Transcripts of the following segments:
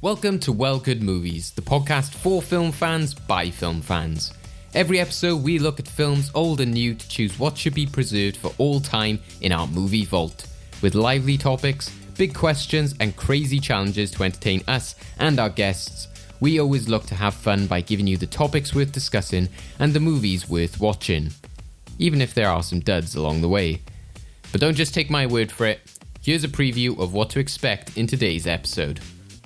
Welcome to Well Good Movies, the podcast for film fans by film fans. Every episode we look at films old and new to choose what should be preserved for all time in our movie vault. With lively topics, big questions and crazy challenges to entertain us and our guests, we always look to have fun by giving you the topics worth discussing and the movies worth watching. Even if there are some duds along the way. But don't just take my word for it. Here's a preview of what to expect in today's episode.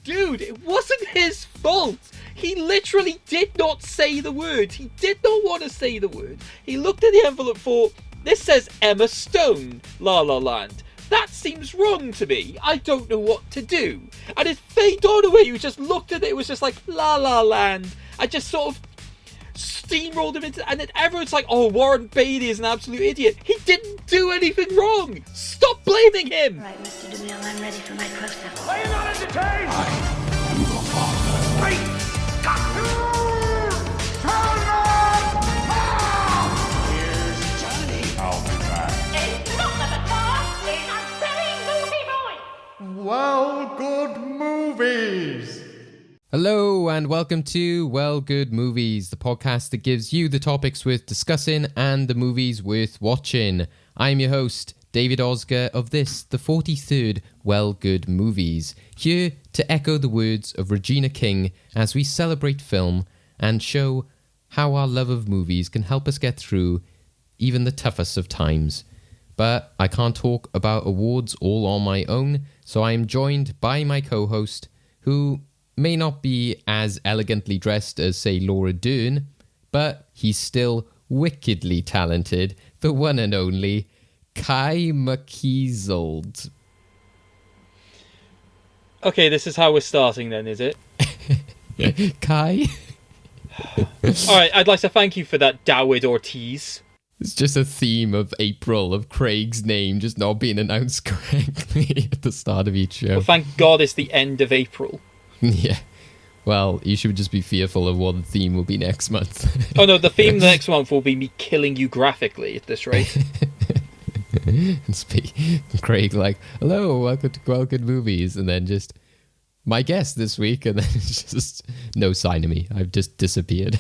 Dude, it wasn't his fault. He literally did not say the word. He did not want to say the word. He looked at the envelope for, this says Emma Stone, La La Land. That seems wrong to me. I don't know what to do. And it Faye Dunaway, who just looked at it, it was just like, La La Land. I just sort of steamrolled him into, and then everyone's like, oh, Warren Beatty is an absolute idiot. He didn't do anything wrong. Stop blaming him. All right, Mr. DeMille, I'm ready for my close-up. Are you not entertained? I am the father. Great Scott! Turn up! Here's Johnny. I'll be back. It's not the car, it's a silly movie boy. Well, good movies. Hello and welcome to Well Good Movies, the podcast that gives you the topics worth discussing and the movies worth watching. I'm your host, David Oscar of this, the 43rd Well Good Movies, here to echo the words of Regina King as we celebrate film and show how our love of movies can help us get through even the toughest of times. But I can't talk about awards all on my own, so I am joined by my co-host, who may not be as elegantly dressed as, say, Laura Dern, but he's still wickedly talented, the one and only Kai McKeesold. Okay, this is how we're starting then, is it? Kai? Alright, I'd like to thank you for that, Dawid Ortiz. It's just a theme of April, of Craig's name just not being announced correctly at the start of each show. Well, thank God it's the end of April. Yeah. Well, you should just be fearful of what the theme will be next month. Oh no, the theme next month will be me killing you graphically at this rate. And Craig like, hello, welcome to Well Good Movies, and then just, my guest this week, and then it's just no sign of me. I've just disappeared.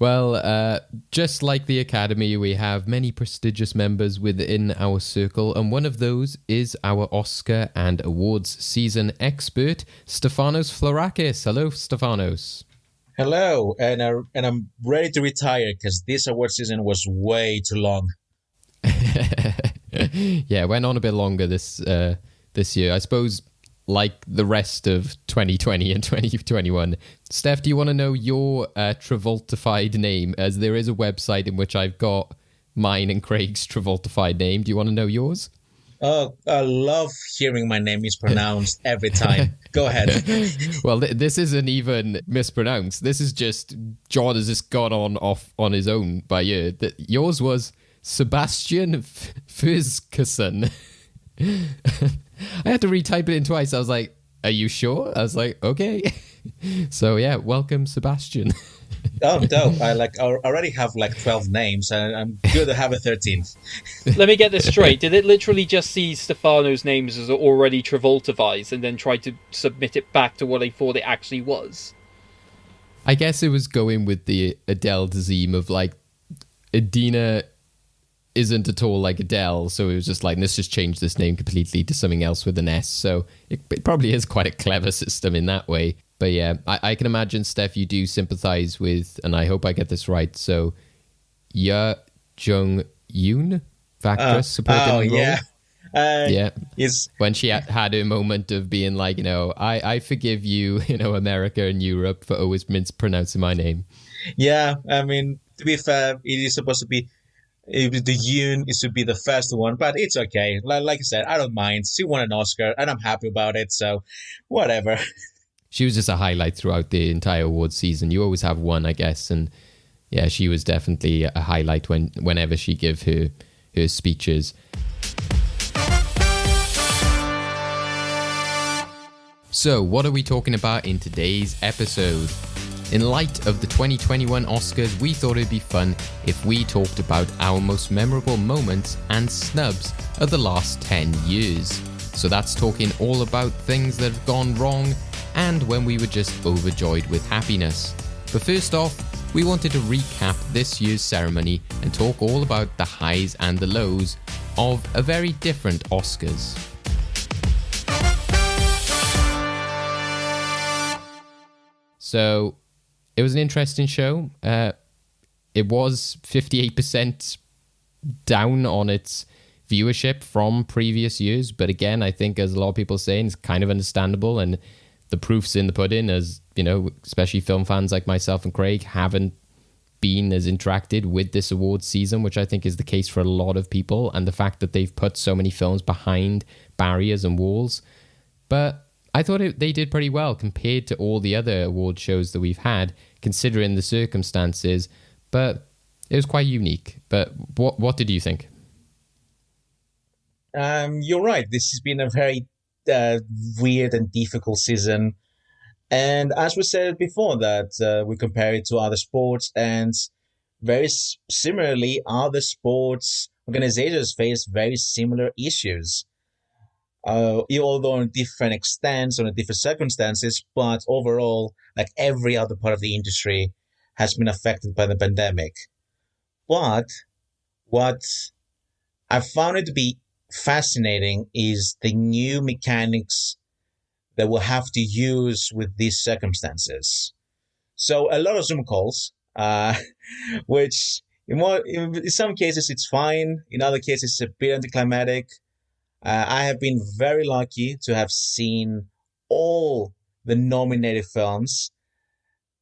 Well, just like the Academy, we have many prestigious members within our circle, and one of those is our Oscar and awards season expert, Stefanos Florakis. Hello, Stefanos. Hello, and I'm ready to retire because this award season was way too long. Yeah, it went on a bit longer this year. I suppose, like the rest of 2020 and 2021. Steph, do you want to know your Travoltified name? As there is a website in which I've got mine and Craig's Travoltified name. Do you want to know yours? Oh, I love hearing my name mispronounced every time. Go ahead. Well, this isn't even mispronounced. This is just, John has just gone off on his own by ear. Yours was Sebastian Fizkerson. I had to retype it in twice. I was like, are you sure? I was like, okay. So yeah, welcome, Sebastian. Oh, dope. I already have 12 names, and I'm good to have a 13th. Let me get this straight. Did it literally just see Stefano's names as already Travoltivized and then try to submit it back to what I thought it actually was? I guess it was going with the Adele Dazeem of Adina isn't at all like Adele, so it was just like, let's just change this name completely to something else with an S. So it probably is quite a clever system in that way. But yeah, I can imagine, Steph, you do sympathize with, and I hope I get this right, so Ya Jung Yoon, actress, supporting role. Yeah. Yeah. It's when she had her moment of being like, I forgive you, America and Europe for always mispronouncing my name. Yeah, I mean, to be fair, it is supposed to be, the Yoon is to be the first one, but it's okay. Like I said, I don't mind. She won an Oscar, and I'm happy about it, so whatever. She was just a highlight throughout the entire awards season. You always have one, I guess, and yeah, she was definitely a highlight whenever she gave her speeches. So, what are we talking about in today's episode? In light of the 2021 Oscars, we thought it'd be fun if we talked about our most memorable moments and snubs of the last 10 years. So that's talking all about things that have gone wrong and when we were just overjoyed with happiness. But first off, we wanted to recap this year's ceremony and talk all about the highs and the lows of a very different Oscars. So, it was an interesting show. It was 58% down on its viewership from previous years, but again, I think as a lot of people are saying, it's kind of understandable, and the proof's in the pudding, as you know, especially film fans like myself and Craig haven't been as interacted with this awards season, which I think is the case for a lot of people, and the fact that they've put so many films behind barriers and walls. But I thought they did pretty well compared to all the other award shows that we've had, considering the circumstances, but it was quite unique. But what did you think? You're right. This has been a very weird and difficult season. And as we said before, that we compare it to other sports, and very similarly, other sports organizations face very similar issues. Although on different extents, on different circumstances, but overall, like every other part of the industry has been affected by the pandemic. But what I found it to be fascinating is the new mechanics that we'll have to use with these circumstances. So a lot of Zoom calls, which in some cases it's fine, in other cases it's a bit anticlimactic. I have been very lucky to have seen all the nominated films,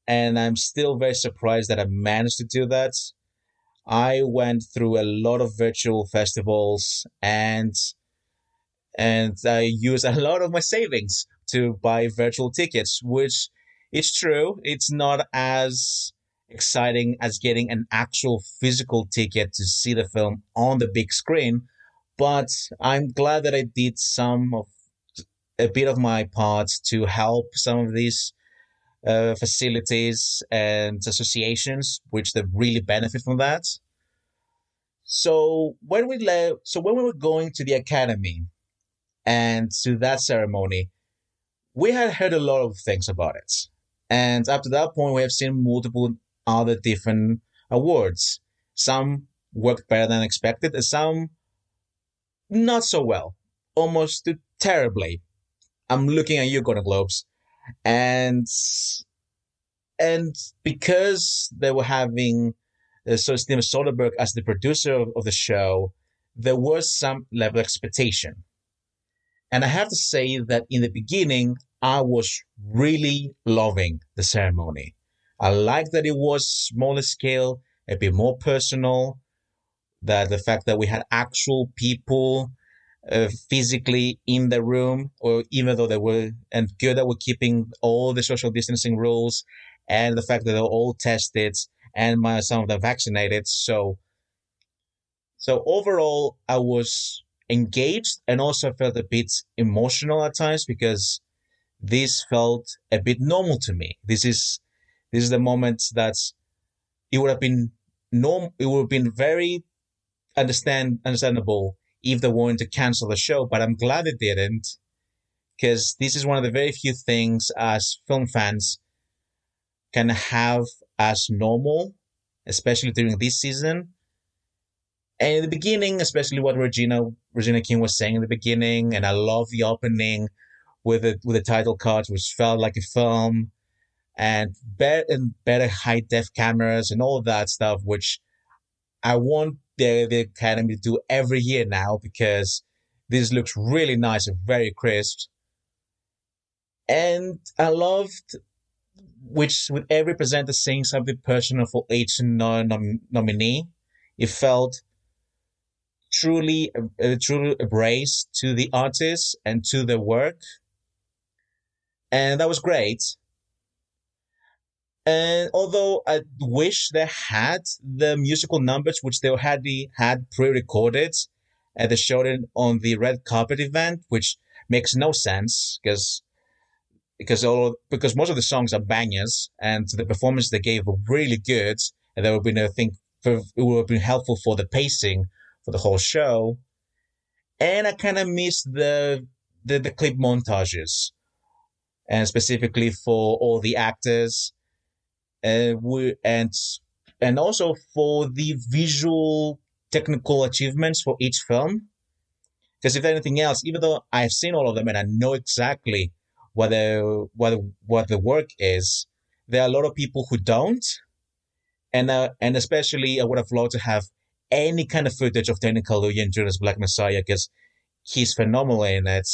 and I'm still very surprised that I managed to do that. I went through a lot of virtual festivals, and I used a lot of my savings to buy virtual tickets, which is true. It's not as exciting as getting an actual physical ticket to see the film on the big screen. But I'm glad that I did a bit of my part to help some of these facilities and associations, which they really benefit from that. So when we were going to the Academy and to that ceremony, we had heard a lot of things about it. And up to that point, we have seen multiple other different awards. Some worked better than expected, and some not so well, almost terribly. I'm looking at you, Golden Globes. And because they were having Steven Soderbergh as the producer of the show, there was some level of expectation. And I have to say that in the beginning, I was really loving the ceremony. I liked that it was smaller scale, a bit more personal, that the fact that we had actual people physically in the room, or even though they were, and good that we're keeping all the social distancing rules, and the fact that they were all tested and some of them vaccinated. So overall, I was engaged and also felt a bit emotional at times, because this felt a bit normal to me. This is the moment that it would have been it would have been very understandable if they wanted to cancel the show, but I'm glad they didn't, because this is one of the very few things as film fans can have as normal, especially during this season. And in the beginning, especially what Regina King was saying in the beginning, and I love the opening with the title cards, which felt like a film, and better high def cameras and all of that stuff, which I want the Academy to do every year now, because this looks really nice and very crisp. And I loved, which with every presenter saying something personal for each nominee, it felt truly embrace to the artists and to their work. And that was great. And although I wish they had the musical numbers, which they had pre-recorded, and they showed it on the red carpet event, which makes no sense because most of the songs are bangers, and the performance they gave were really good, and that would have been, I think, it would have been helpful for the pacing for the whole show. And I kind of missed the clip montages and specifically for all the actors, and also for the visual technical achievements for each film. Because if anything else, even though I've seen all of them and I know exactly what the work is, there are a lot of people who don't, and especially I would have loved to have any kind of footage of Daniel Kaluuya in as Black Messiah because he's phenomenal in it.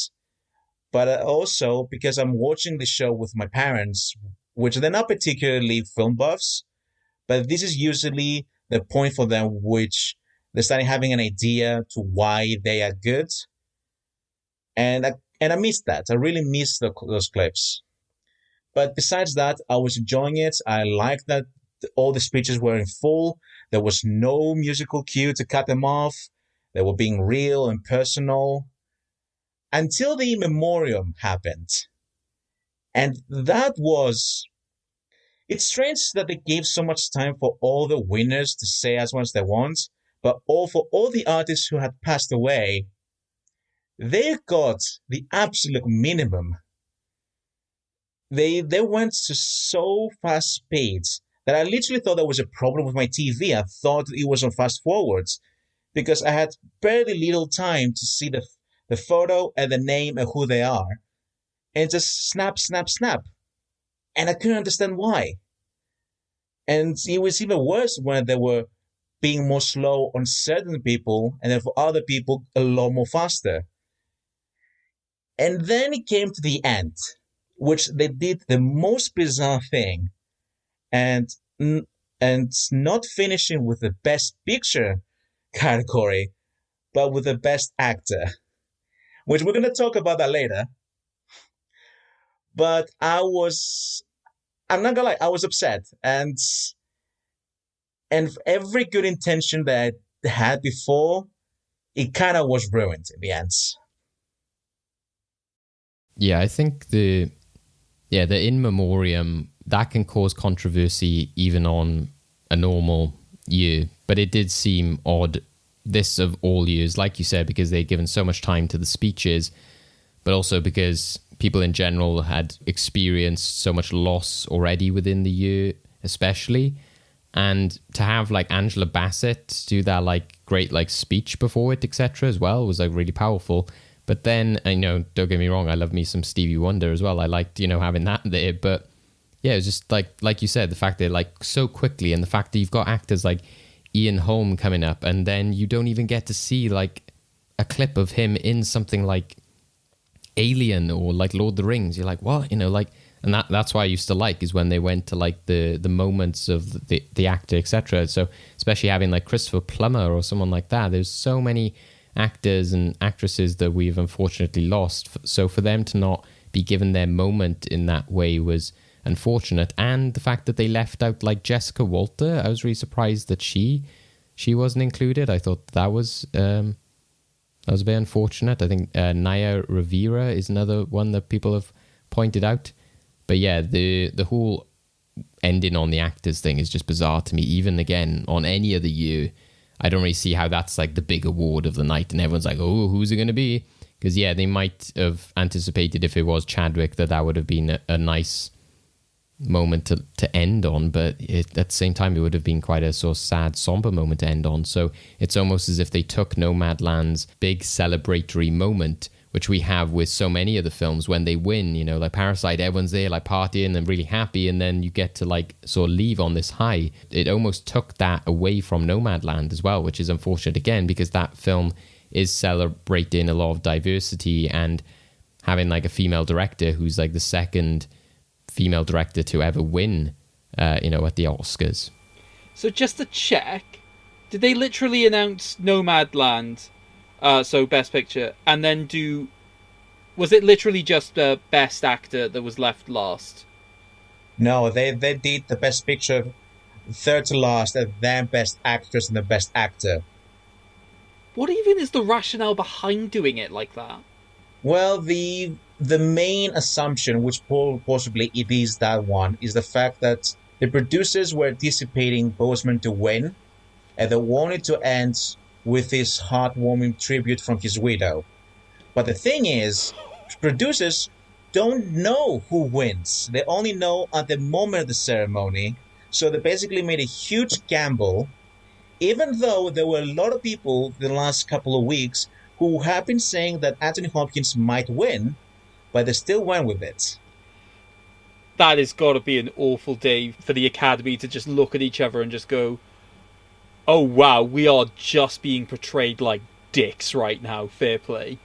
But also because I'm watching the show with my parents, which they're not particularly film buffs, but this is usually the point for them, which they're starting having an idea to why they are good. And I miss that. I really miss those clips. But besides that, I was enjoying it. I liked that all the speeches were in full. There was no musical cue to cut them off. They were being real and personal. Until the in memoriam happened. And that was... It's strange that they gave so much time for all the winners to say as much as they want, but for all the artists who had passed away, they got the absolute minimum. They went to so fast speeds that I literally thought there was a problem with my TV. I thought it was on fast forwards because I had very little time to see the photo and the name and who they are. And just snap, snap, snap. And I couldn't understand why. And it was even worse when they were being more slow on certain people and then for other people a lot more faster. And then it came to the end, which they did the most bizarre thing, and not finishing with the best picture category, but with the best actor, which we're going to talk about that later. But I'm not gonna lie, I was upset, and every good intention that I had before, it kind of was ruined in the end. Yeah, I think the in memoriam, that can cause controversy even on a normal year, but it did seem odd this of all years, like you said, because they'd given so much time to the speeches, but also because people in general had experienced so much loss already within the year, especially. And to have like Angela Bassett do that like great like speech before it, etc. as well was like really powerful. But then, don't get me wrong, I love me some Stevie Wonder as well. I liked, having that there. But yeah, it was just like you said, the fact that like so quickly, and the fact that you've got actors like Ian Holm coming up, and then you don't even get to see like a clip of him in something like Alien or like Lord of the Rings. You're like, what? And that's why I used to like is when they went to like the moments of the actor, etc. So especially having like Christopher Plummer or someone like that, there's so many actors and actresses that we've unfortunately lost. So for them to not be given their moment in that way was unfortunate. And the fact that they left out like Jessica Walter, I was really surprised that she wasn't included. I thought that was very unfortunate. I think Naya Rivera is another one that people have pointed out. But yeah, the whole ending on the actors thing is just bizarre to me. Even again, on any other year, I don't really see how that's like the big award of the night and everyone's like, oh, who's it going to be? Because yeah, they might have anticipated if it was Chadwick that would have been a nice moment to end on, but at the same time it would have been quite a sort of sad, somber moment to end on. So it's almost as if they took Nomadland's big celebratory moment, which we have with so many of the films when they win, like Parasite, everyone's there like partying and really happy, and then you get to like sort of leave on this high. It almost took that away from Nomadland as well, which is unfortunate again, because that film is celebrating a lot of diversity and having like a female director who's like the second female director to ever win, at the Oscars. So just to check, did they literally announce Nomadland? So Best Picture, and then was it literally just Best Actor that was left last? No, they did the Best Picture third to last, and then Best Actress and the Best Actor. What even is the rationale behind doing it like that? Well, the main assumption, which possibly it is that one, is the fact that the producers were anticipating Boseman to win, and they wanted to end with this heartwarming tribute from his widow. But the thing is, producers don't know who wins. They only know at the moment of the ceremony. So they basically made a huge gamble, even though there were a lot of people the last couple of weeks who have been saying that Anthony Hopkins might win, but they still went with it. That has got to be an awful day for the Academy to just look at each other and just go, oh wow, we are just being portrayed like dicks right now, fair play.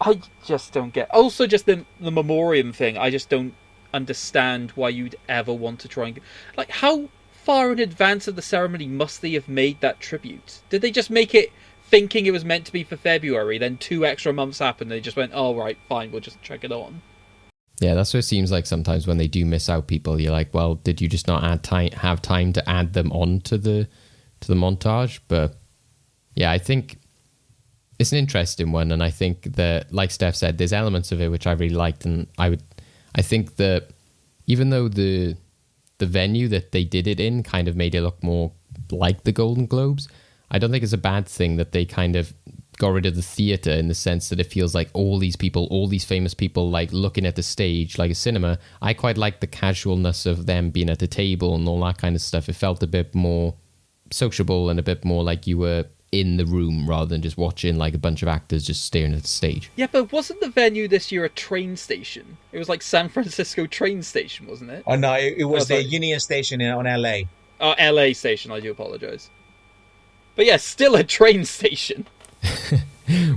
I just don't get. Also, just the memoriam thing, I just don't understand why you'd ever want to try and... Like, how far in advance of the ceremony must they have made that tribute? Did they just make it thinking it was meant to be for February, then 2 extra months happened, and they just went, oh, right, fine, we'll just check it on? Yeah, that's what it seems like sometimes when they do miss out people. You're like, well, did you just not have time to add them on to the montage? But yeah, I think it's an interesting one, and I think that, like Steph said, there's elements of it which I really liked, and I think that even though the venue that they did it in kind of made it look more like the Golden Globes, I don't think it's a bad thing that they kind of got rid of the theater, in the sense that it feels like all these people, all these famous people, like looking at the stage like a cinema. I quite like the casualness of them being at the table and all that kind of stuff. It felt a bit more sociable and a bit more like you were in the room rather than just watching like a bunch of actors just staring at the stage. Yeah, but wasn't the venue this year a train station? It was like San Francisco train station, wasn't it? Oh no, it was the Union Station on LA. Oh, LA station, I do apologise. But yeah, still a train station.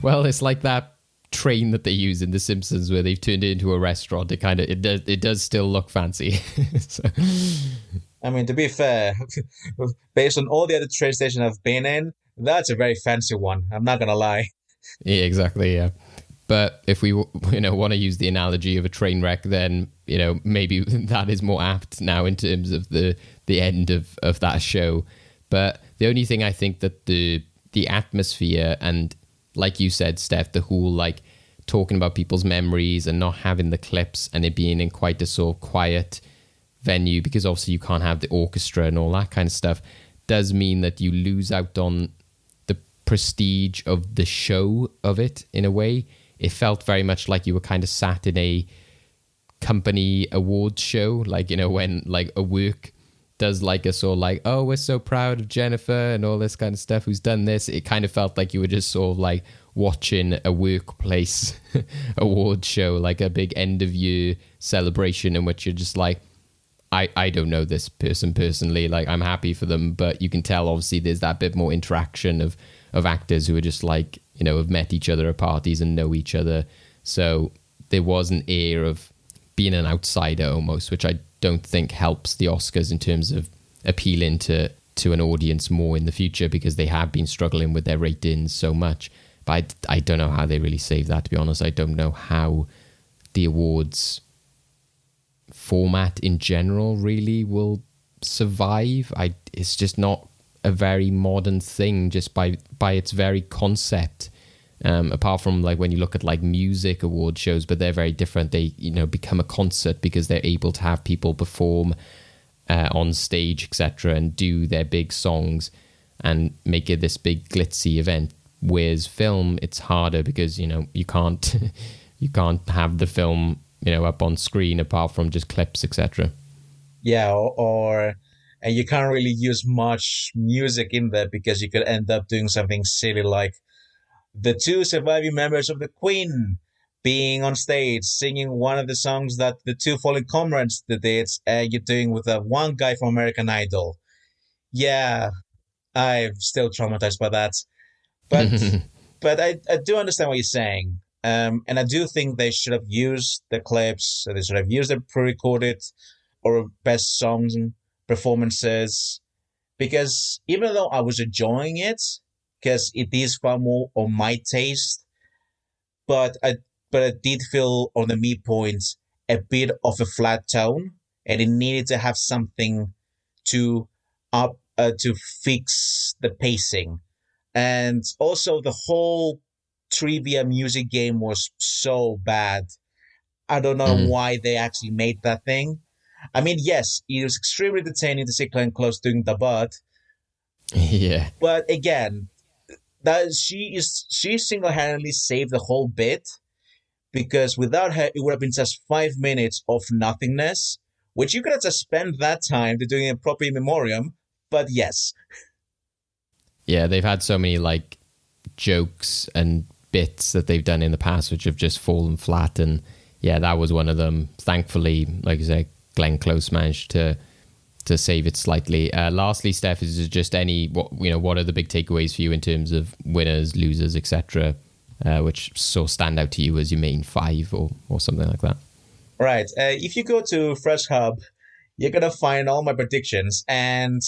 Well, it's like that train that they use in The Simpsons where they've turned it into a restaurant. It does still look fancy. So. I mean, to be fair, based on all the other train stations I've been in, that's a very fancy one. I'm not gonna lie. Yeah, exactly. Yeah, but if we want to use the analogy of a train wreck, then maybe that is more apt now in terms of the end of that show. But the only thing I think that the atmosphere and, like you said, Steph, the whole like talking about people's memories and not having the clips and it being in quite a sort of quiet venue, because obviously you can't have the orchestra and all that kind of stuff, does mean that you lose out on the prestige of the show of it in a way. It felt very much like you were kind of sat in a company awards show, like, when like a work does like a sort of like, oh, we're so proud of Jennifer and all this kind of stuff who's done this. It kind of felt like you were just sort of like watching a workplace award show, like a big end of year celebration in which you're just like, I don't know this person personally, like I'm happy for them, but you can tell obviously there's that bit more interaction of actors who are just like, have met each other at parties and know each other. So there was an air of being an outsider almost, which I don't think helps the Oscars in terms of appealing to an audience more in the future, because they have been struggling with their ratings so much. But I don't know how they really save that, to be honest. I don't know how the awards format in general really will survive. It's just not a very modern thing, just by its very concept. Apart from like when you look at like music award shows, but they're very different. They become a concert because they're able to have people perform on stage, etc., and do their big songs and make it this big glitzy event. Whereas film, it's harder because you can't have the film up on screen apart from just clips, etc. Yeah, and you can't really use much music in there because you could end up doing something silly like the 2 surviving members of the Queen being on stage singing one of the songs that the 2 fallen comrades did. You're doing with one guy from American Idol. Yeah, I'm still traumatized by that. But but I do understand what you're saying. And I do think they should have used the clips. They should have used the pre-recorded or best songs and performances. Because even though I was enjoying it, because it is far more on my taste, but I did feel on the midpoint a bit of a flat tone, and it needed to have something to fix the pacing. And also the whole trivia music game was so bad. I don't know why they actually made that thing. I mean, yes, it was extremely entertaining to see Glenn Close doing the butt. Yeah. But again, that she single-handedly saved the whole bit because without her, it would have been just 5 minutes of nothingness, which you could have just spent that time to doing a proper in memoriam. But yes. Yeah, they've had so many like jokes and bits that they've done in the past which have just fallen flat, and yeah, that was one of them. Thankfully, like I say, Glenn Close managed to save it slightly. Lastly, Steph, is just what are the big takeaways for you in terms of winners, losers, etc., which sort of stand out to you as your main five or something like that? Right. If you go to Fresh Hub, you're gonna find all my predictions, and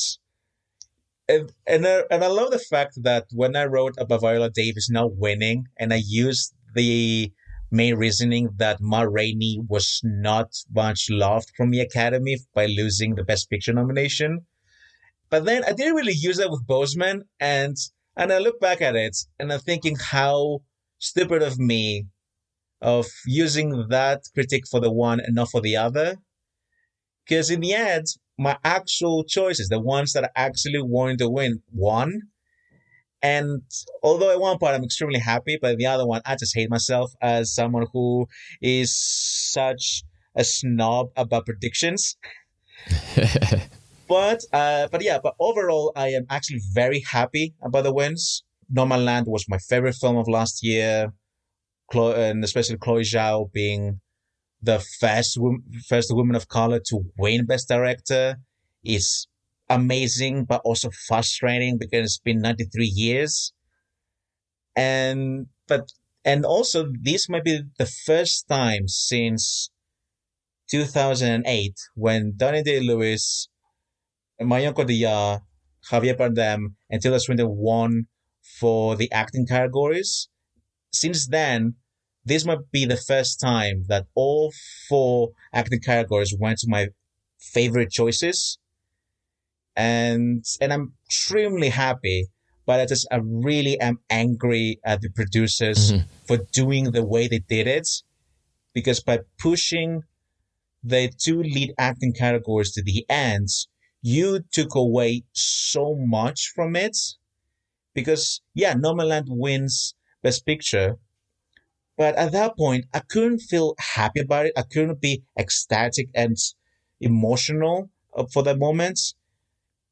I love the fact that when I wrote about Viola Davis not winning, and I used the main reasoning that Ma Rainey was not much loved from the Academy by losing the Best Picture nomination. But then I didn't really use that with Boseman, and I look back at it and I'm thinking how stupid of me of using that critique for the one and not for the other. Because in the end, my actual choices, the ones that I actually wanted to win, won. And although at one part I'm extremely happy, but the other one, I just hate myself as someone who is such a snob about predictions. But overall, I am actually very happy about the wins. Nomadland was my favorite film of last year, and especially Chloe Zhao being the first woman of color to win Best Director is amazing, but also frustrating because it's been 93 years. And also this might be the first time since 2008 when Donnie Day-Lewis, Marion Cotillard, Javier Bardem, and Tilda Swinton won for the acting categories. Since then, this might be the first time that all 4 acting categories went to my favorite choices. And I'm extremely happy, but I really am angry at the producers for doing the way they did it, because by pushing the 2 lead acting categories to the end, you took away so much from it. Because yeah, Nomadland wins Best Picture, but at that point, I couldn't feel happy about it. I couldn't be ecstatic and emotional for that moment.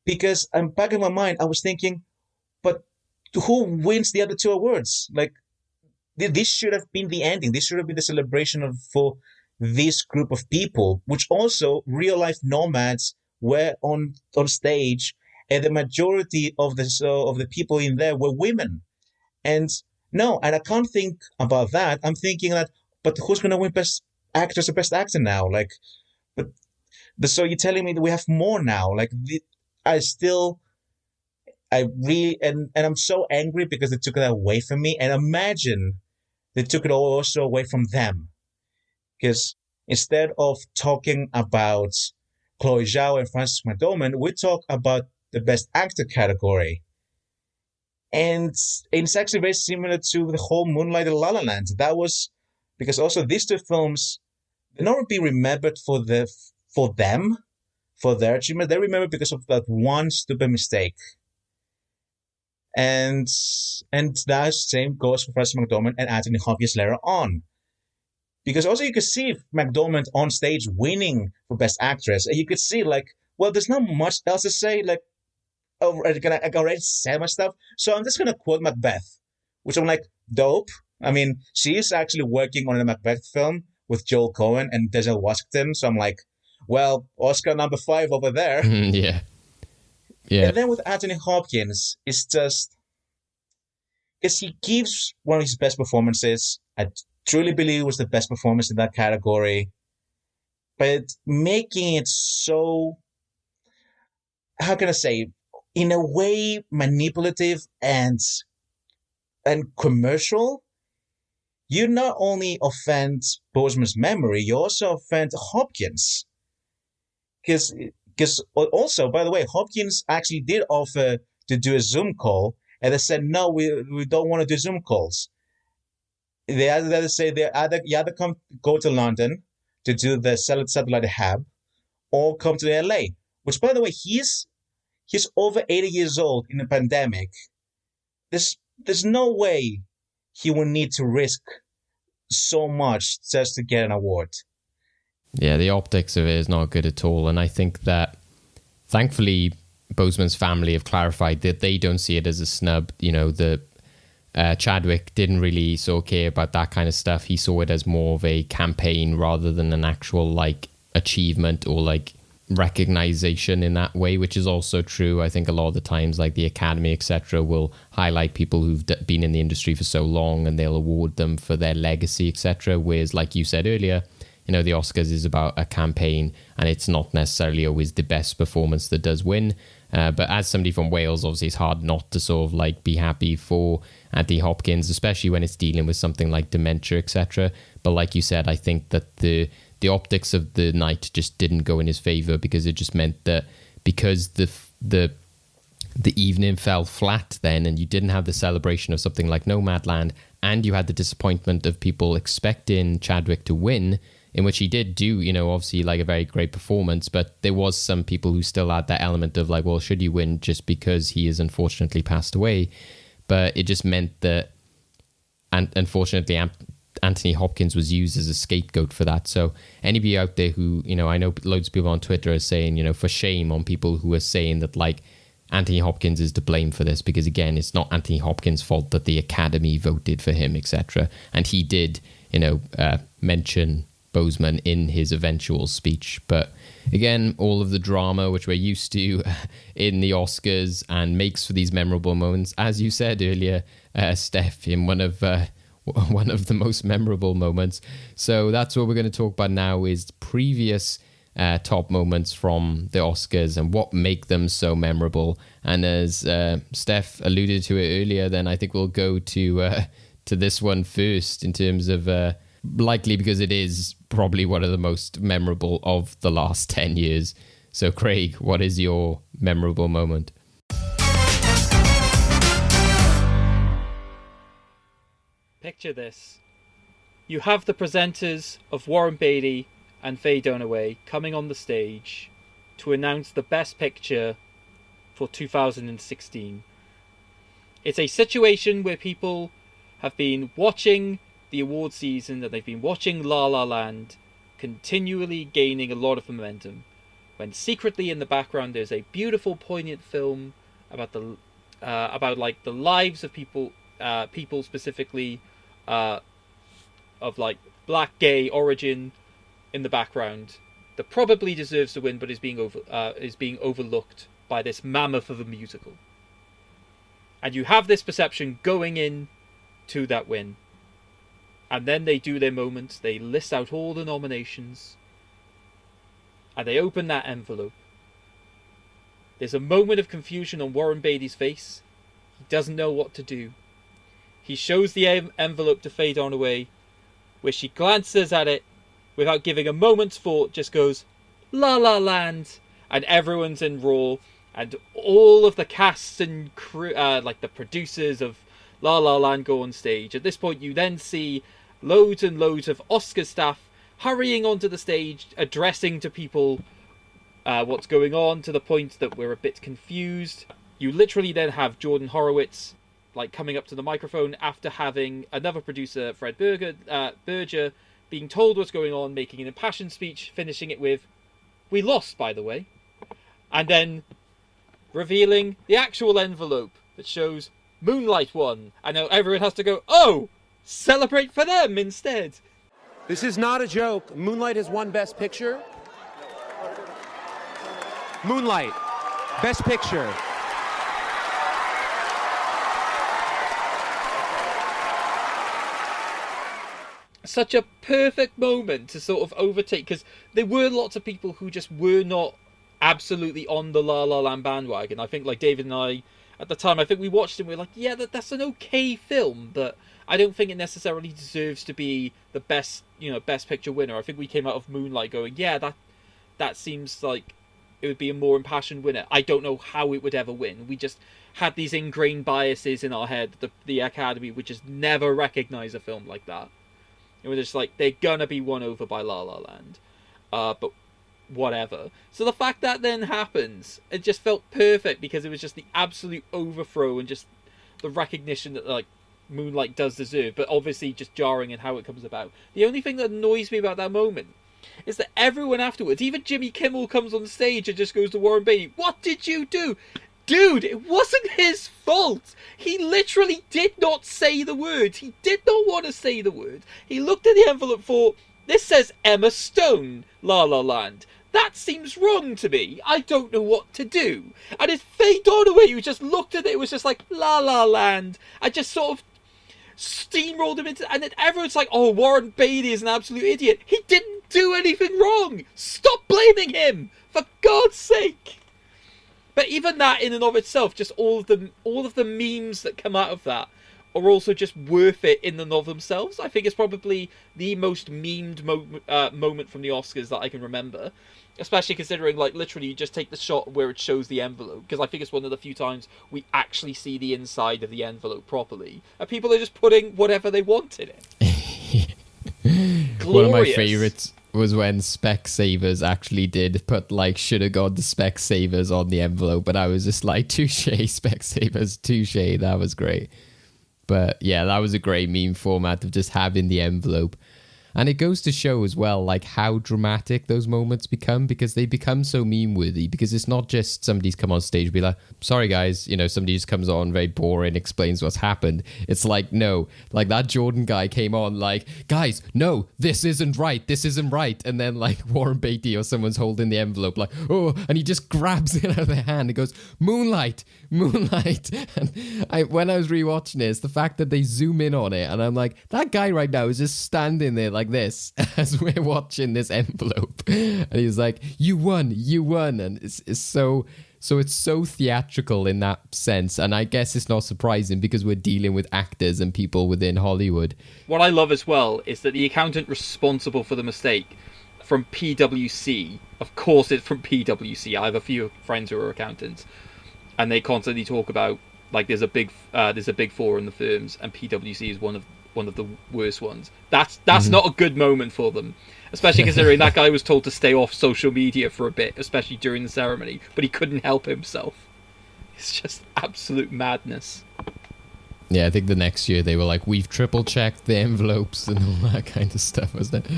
Because I'm back in my mind, I was thinking, but who wins the other 2 awards? Like, this should have been the ending. This should have been the celebration for this group of people, which also real life nomads were on stage, and the majority of the people in there were women. And I can't think about that. I'm thinking that, but who's going to win Best Actress or Best Actor now? Like, so you're telling me that we have more now? Like, I really, and I'm so angry because they took that away from me. And imagine they took it also away from them. Because instead of talking about Chloe Zhao and Frances McDormand, we talk about the Best Actor category. And it's actually very similar to the whole Moonlight and La La Land. That was because also these 2 films, they not be remembered for their achievement. They remember because of that one stupid mistake. And that same goes for Frances McDormand and Anthony Hopkins later on. Because also you could see McDormand on stage winning for Best Actress, and you could see like, well, there's not much else to say. Like, I already said my stuff, so I'm just gonna quote Macbeth, which I'm like, dope. I mean, she is actually working on a Macbeth film with Joel Coen and Denzel Washington, so I'm like, well, Oscar number 5 over there. Yeah. And then with Anthony Hopkins, it's he gives one of his best performances. I truly believe it was the best performance in that category, but making it so, how can I say, in a way manipulative and commercial, you not only offend Boseman's memory, you also offend Hopkins. Because also, by the way, Hopkins actually did offer to do a Zoom call, and they said, no, we don't want to do Zoom calls. They either say you either go to London to do the satellite hub, or come to LA. Which, by the way, he's over 80 years old in a pandemic. There's no way he will need to risk so much just to get an award. Yeah, the optics of it is not good at all. And I think that, thankfully, Boseman's family have clarified that they don't see it as a snub. You know, Chadwick didn't really sort of care about that kind of stuff. He saw it as more of a campaign rather than an actual, like, achievement or, like, recognition in that way, which is also true. I think a lot of the times, like, the Academy, etc., will highlight people who've been in the industry for so long and they'll award them for their legacy, etc. Whereas, like you said earlier, you know, the Oscars is about a campaign and it's not necessarily always the best performance that does win. But as somebody from Wales, obviously it's hard not to sort of like be happy for Anthony Hopkins, especially when it's dealing with something like dementia, etc. But like you said, I think that the optics of the night just didn't go in his favor, because it just meant that because the evening fell flat then, and you didn't have the celebration of something like Nomadland, and you had the disappointment of people expecting Chadwick to win, in which he did do, you know, obviously like a very great performance, but there was some people who still had that element of like, well, should you win just because he has unfortunately passed away? But it just meant that, and unfortunately, Anthony Hopkins was used as a scapegoat for that. So anybody out there who, you know, I know loads of people on Twitter are saying, you know, for shame on people who are saying that like Anthony Hopkins is to blame for this, because again, it's not Anthony Hopkins' fault that the Academy voted for him, etc. And he did, you know, mention Boseman in his eventual speech. But again, all of the drama which we're used to in the Oscars and makes for these memorable moments, as you said earlier, Steph, in one of the most memorable moments. So that's what we're going to talk about now, is previous top moments from the Oscars and what make them so memorable. And as Steph alluded to it earlier, then I think we'll go to this one first, in terms of likely because it is probably one of the most memorable of the last 10 years. So Craig, what is your memorable moment? Picture this. You have the presenters of Warren Beatty and Faye Dunaway coming on the stage to announce the Best Picture for 2016. It's a situation where people have been watching the award season, and they've been watching La La Land continually gaining a lot of momentum, when secretly in the background there's a beautiful, poignant film about like the lives of people specifically of like black gay origin in the background, that probably deserves to win, but is being overlooked by this mammoth of a musical. And you have this perception going in to that win. And then they do their moments, they list out all the nominations, and they open that envelope. There's a moment of confusion on Warren Beatty's face. He doesn't know what to do. He shows the envelope to Faye Dunaway, where she glances at it without giving a moment's thought, just goes, La La Land, and everyone's in roar, and all of the cast and crew, like the producers of La La Land, go on stage. At this point, you then see loads and loads of Oscar staff hurrying onto the stage, addressing to people what's going on, to the point that we're a bit confused. You literally then have Jordan Horowitz like coming up to the microphone after having another producer, Fred Berger, being told what's going on, making an impassioned speech, finishing it with, "We lost, by the way," and then revealing the actual envelope that shows Moonlight won, and now everyone has to go, "Oh, celebrate for them instead." This is not a joke. Moonlight has won Best Picture. Moonlight, Best Picture. Such a perfect moment to sort of overtake, because there were lots of people who just were not absolutely on the La La Land bandwagon. I think like David and I, at the time, I think we watched it and we were like, yeah, that's an okay film, but I don't think it necessarily deserves to be the best, best picture winner. I think we came out of Moonlight going, yeah, that seems like it would be a more impassioned winner. I don't know how it would ever win. We just had these ingrained biases in our head. The Academy would just never recognize a film like that. It was just like, they're gonna be won over by La La Land. But whatever. So the fact that then happens, it just felt perfect, because it was just the absolute overthrow and just the recognition that like Moonlight does deserve, but obviously just jarring in how it comes about. The only thing that annoys me about that moment is that everyone afterwards, even Jimmy Kimmel comes on stage and just goes to Warren Beatty, "What did you do?" Dude, it wasn't his fault. He literally did not say the word. He did not want to say the word. He looked at the envelope for, this says Emma Stone, La La Land. That seems wrong to me. I don't know what to do. And it's Faye Dunaway who just looked at it, was just like, La La Land. I just sort of steamrolled him into, and then everyone's like, oh, Warren Beatty is an absolute idiot. He didn't do anything wrong. Stop blaming him, for God's sake. But even that in and of itself, just all of the memes that come out of that are also just worth it in and of themselves. I think it's probably the most memed moment from the Oscars that I can remember. Especially considering, like, literally you just take the shot where it shows the envelope. Because I think it's one of the few times we actually see the inside of the envelope properly. And people are just putting whatever they want in it. One of my favourites was when Specsavers actually did put, like, should have got the Specsavers on the envelope. But I was just like, touche, Specsavers, touche. That was great. But yeah, that was a great meme format of just having the envelope. And it goes to show as well, like, how dramatic those moments become, because they become so meme-worthy, because it's not just somebody's come on stage and be like, sorry guys, you know, somebody just comes on, very boring, explains what's happened. It's like, no, like that Jordan guy came on like, guys, no, this isn't right, and then like Warren Beatty or someone's holding the envelope like, oh, and he just grabs it out of their hand and goes, Moonlight. And when I was rewatching it, it's the fact that they zoom in on it, and I'm like, that guy right now is just standing there like this as we're watching this envelope, and he's like, you won, and it's so it's so theatrical in that sense. And I guess it's not surprising because we're dealing with actors and people within Hollywood. What I love as well is that the accountant responsible for the mistake from PwC, of course it's from PwC, I have a few friends who are accountants, and they constantly talk about, like, there's a big four in the firms, and PwC is one of the worst ones. That's not a good moment for them, especially considering that guy was told to stay off social media for a bit, especially during the ceremony, but he couldn't help himself. It's just absolute madness. Yeah, I think the next year they were like, we've triple checked the envelopes and all that kind of stuff, wasn't it?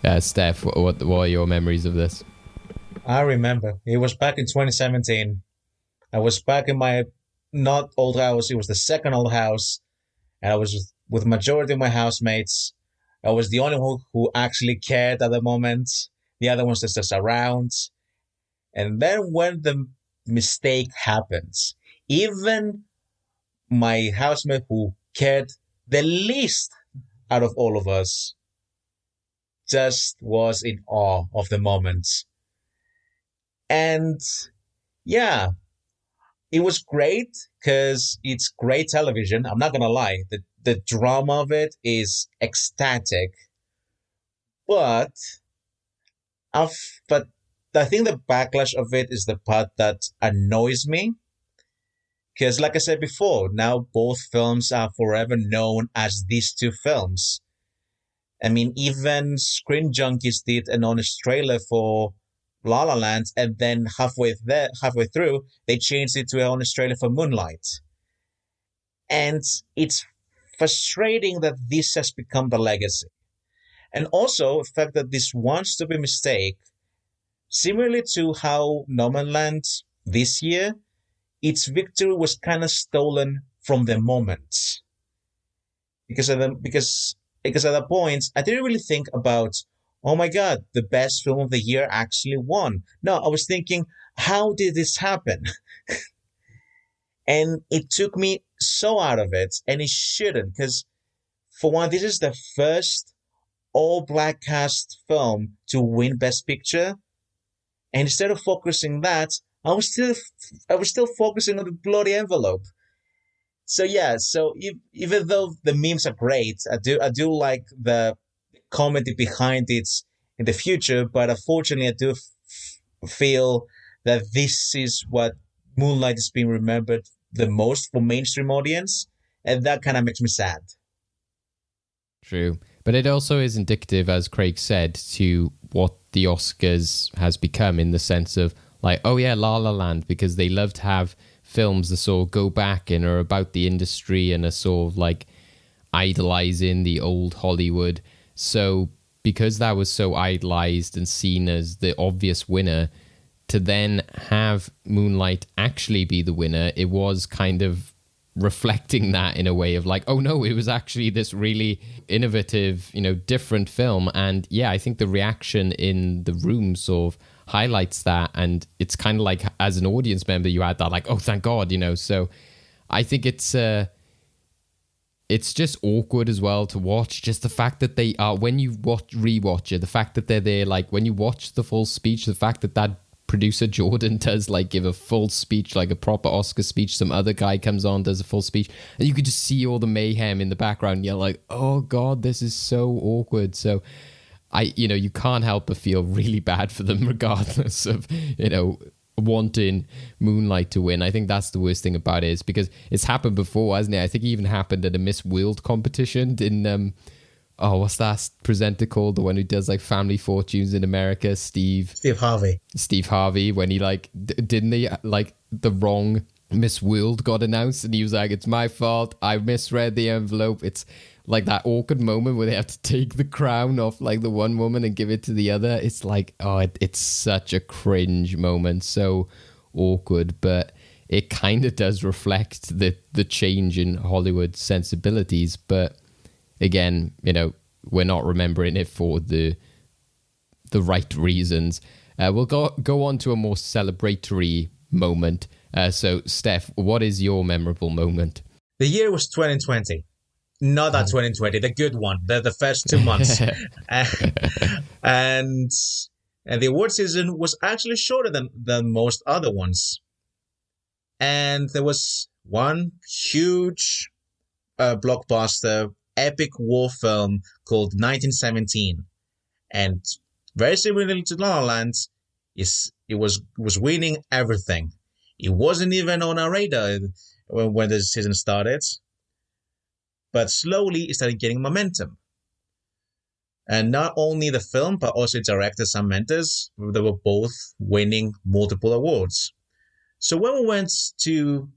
Yeah, Steph, what are your memories of this? I remember. It was back in 2017. I was back in my not old house. It was the second old house. And I was with the majority of my housemates. I was the only one who actually cared at the moment. The other ones just around. And then when the mistake happens, even my housemate who cared the least out of all of us just was in awe of the moment. And yeah, it was great because it's great television. I'm not going to lie. The drama of it is ecstatic. But I think the backlash of it is the part that annoys me. Because like I said before, now both films are forever known as these two films. I mean, even Screen Junkies did an honest trailer for La La Land, and then halfway through, they changed it to an honest trailer for Moonlight. And it's frustrating that this has become the legacy. And also the fact that this one stupid mistake, similarly to how No Man Land this year, its victory was kind of stolen from the moment. Because at that point, I didn't really think about, oh my God, the best film of the year actually won. No, I was thinking, how did this happen? And it took me so out of it, and it shouldn't, because for one, this is the first all-black cast film to win Best Picture. And instead of focusing that, I was still focusing on the bloody envelope. So yeah, even though the memes are great, I do like the comedy behind it in the future, but unfortunately I do feel that this is what Moonlight is being remembered the most for mainstream audience, and that kind of makes me sad. True. But it also is indicative, as Craig said, to what the Oscars has become, in the sense of, like, oh yeah, La La Land, because they love to have films that sort of go back and are about the industry and are sort of like idolizing the old Hollywood. So because that was so idolized and seen as the obvious winner, to then have Moonlight actually be the winner, it was kind of reflecting that in a way of like, oh no, it was actually this really innovative, different film. And yeah, I think the reaction in the room sort of highlights that. And it's kind of like, as an audience member, you had that like, oh, thank God, So I think it's just awkward as well to watch. Just the fact that they are, when you rewatch it, the fact that they're there, like when you watch the full speech, the fact that producer Jordan does like give a full speech, like a proper Oscar speech. Some other guy comes on, does a full speech, and you could just see all the mayhem in the background. You're like, oh God, this is so awkward. So you can't help but feel really bad for them regardless of, wanting Moonlight to win. I think that's the worst thing about it, is because it's happened before, hasn't it? I think it even happened at a Miss World competition in what's that presenter called? The one who does like Family Fortunes in America, Steve Harvey, when he like didn't he like the wrong Miss World got announced and he was like, it's my fault, I misread the envelope. It's like that awkward moment where they have to take the crown off like the one woman and give it to the other. It's like, it's such a cringe moment, so awkward, but it kind of does reflect the change in Hollywood sensibilities. But again, we're not remembering it for the right reasons. We'll go on to a more celebratory moment. So, Steph, what is your memorable moment? The year was 2020. Not that 2020, the good one, the first 2 months. and the award season was actually shorter than most other ones. And there was one huge blockbuster epic war film called 1917, and very similarly to La La Land, it was winning everything. It wasn't even on our radar when the season started, but slowly it started getting momentum. And not only the film, but also director Sam Mendes, they were both winning multiple awards. So when we went to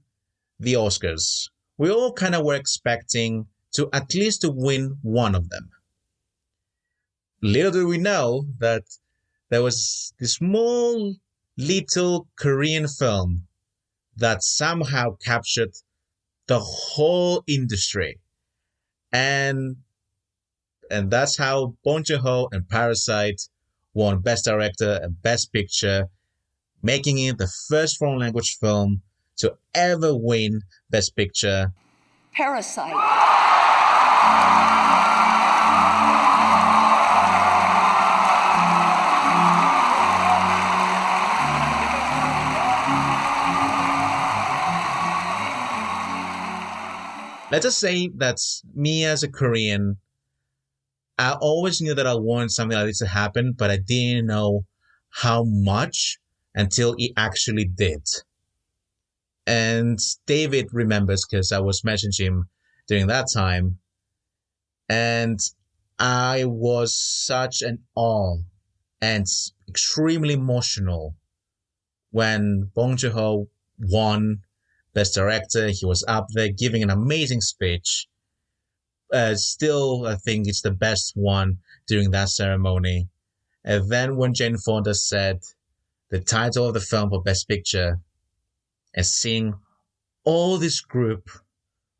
the Oscars, we all kind of were expecting to at least to win one of them. Little do we know that there was this small little Korean film that somehow captured the whole industry. And that's how Bong Joon-ho and Parasite won Best Director and Best Picture, making it the first foreign language film to ever win Best Picture. Parasite. Let's just say that me as a Korean, I always knew that I wanted something like this to happen, but I didn't know how much until it actually did. And David remembers because I was messaging him during that time. And I was such an awe and extremely emotional when Bong Joon-ho won Best Director. He was up there giving an amazing speech. Still, I think it's the best one during that ceremony. And then when Jane Fonda said the title of the film for Best Picture, and seeing all this group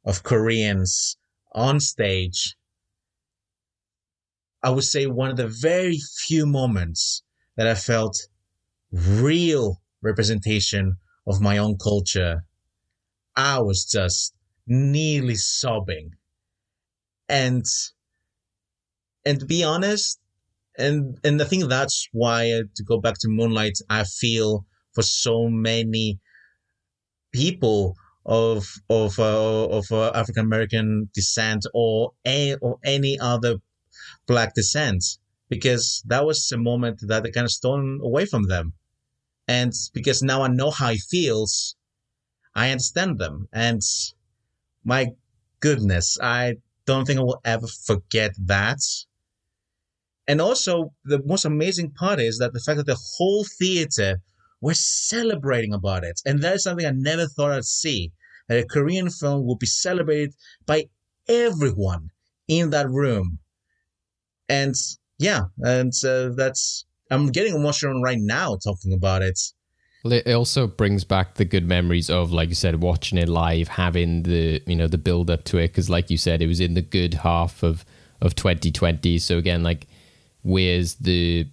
of Koreans on stage, I would say one of the very few moments that I felt real representation of my own culture. I was just nearly sobbing. And to be honest, and I think that's why, to go back to Moonlight, I feel for so many people of African American descent or any other Black descent, because that was a moment that I kind of stolen away from them. And because now I know how it feels, I understand them. And my goodness, I don't think I will ever forget that. And also, the most amazing part is that the fact that the whole theater were celebrating about it. And that is something I never thought I'd see, that a Korean film would be celebrated by everyone in that room. And yeah, and I'm getting emotional right now talking about it. Well, it also brings back the good memories of, like you said, watching it live, having the the build up to it, because like you said, it was in the good half of 2020. So again, like, where's the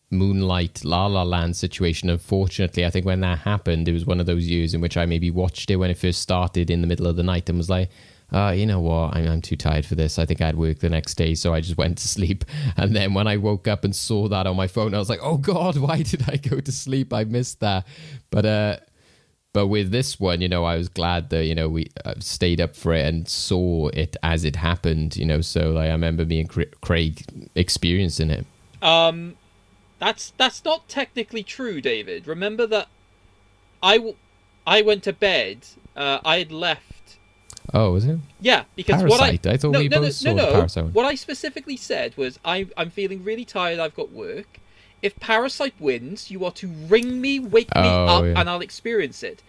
Moonlight La La Land situation? Unfortunately, I think when that happened, it was one of those years in which I maybe watched it when it first started in the middle of the night and was like, you know what, I'm too tired for this. I think I had work the next day, so I just went to sleep. And then when I woke up and saw that on my phone, I was like, oh God, why did I go to sleep? I missed that. But with this one, I was glad that, we stayed up for it and saw it as it happened, so like, I remember me and Craig experiencing it. That's not technically true, David. Remember that I went to bed, I had left. Oh, was it? Yeah, because Parasite. I thought we both saw Parasite. What I specifically said was, I'm feeling really tired, I've got work. If Parasite wins, you are to ring me, wake me up, and I'll experience it.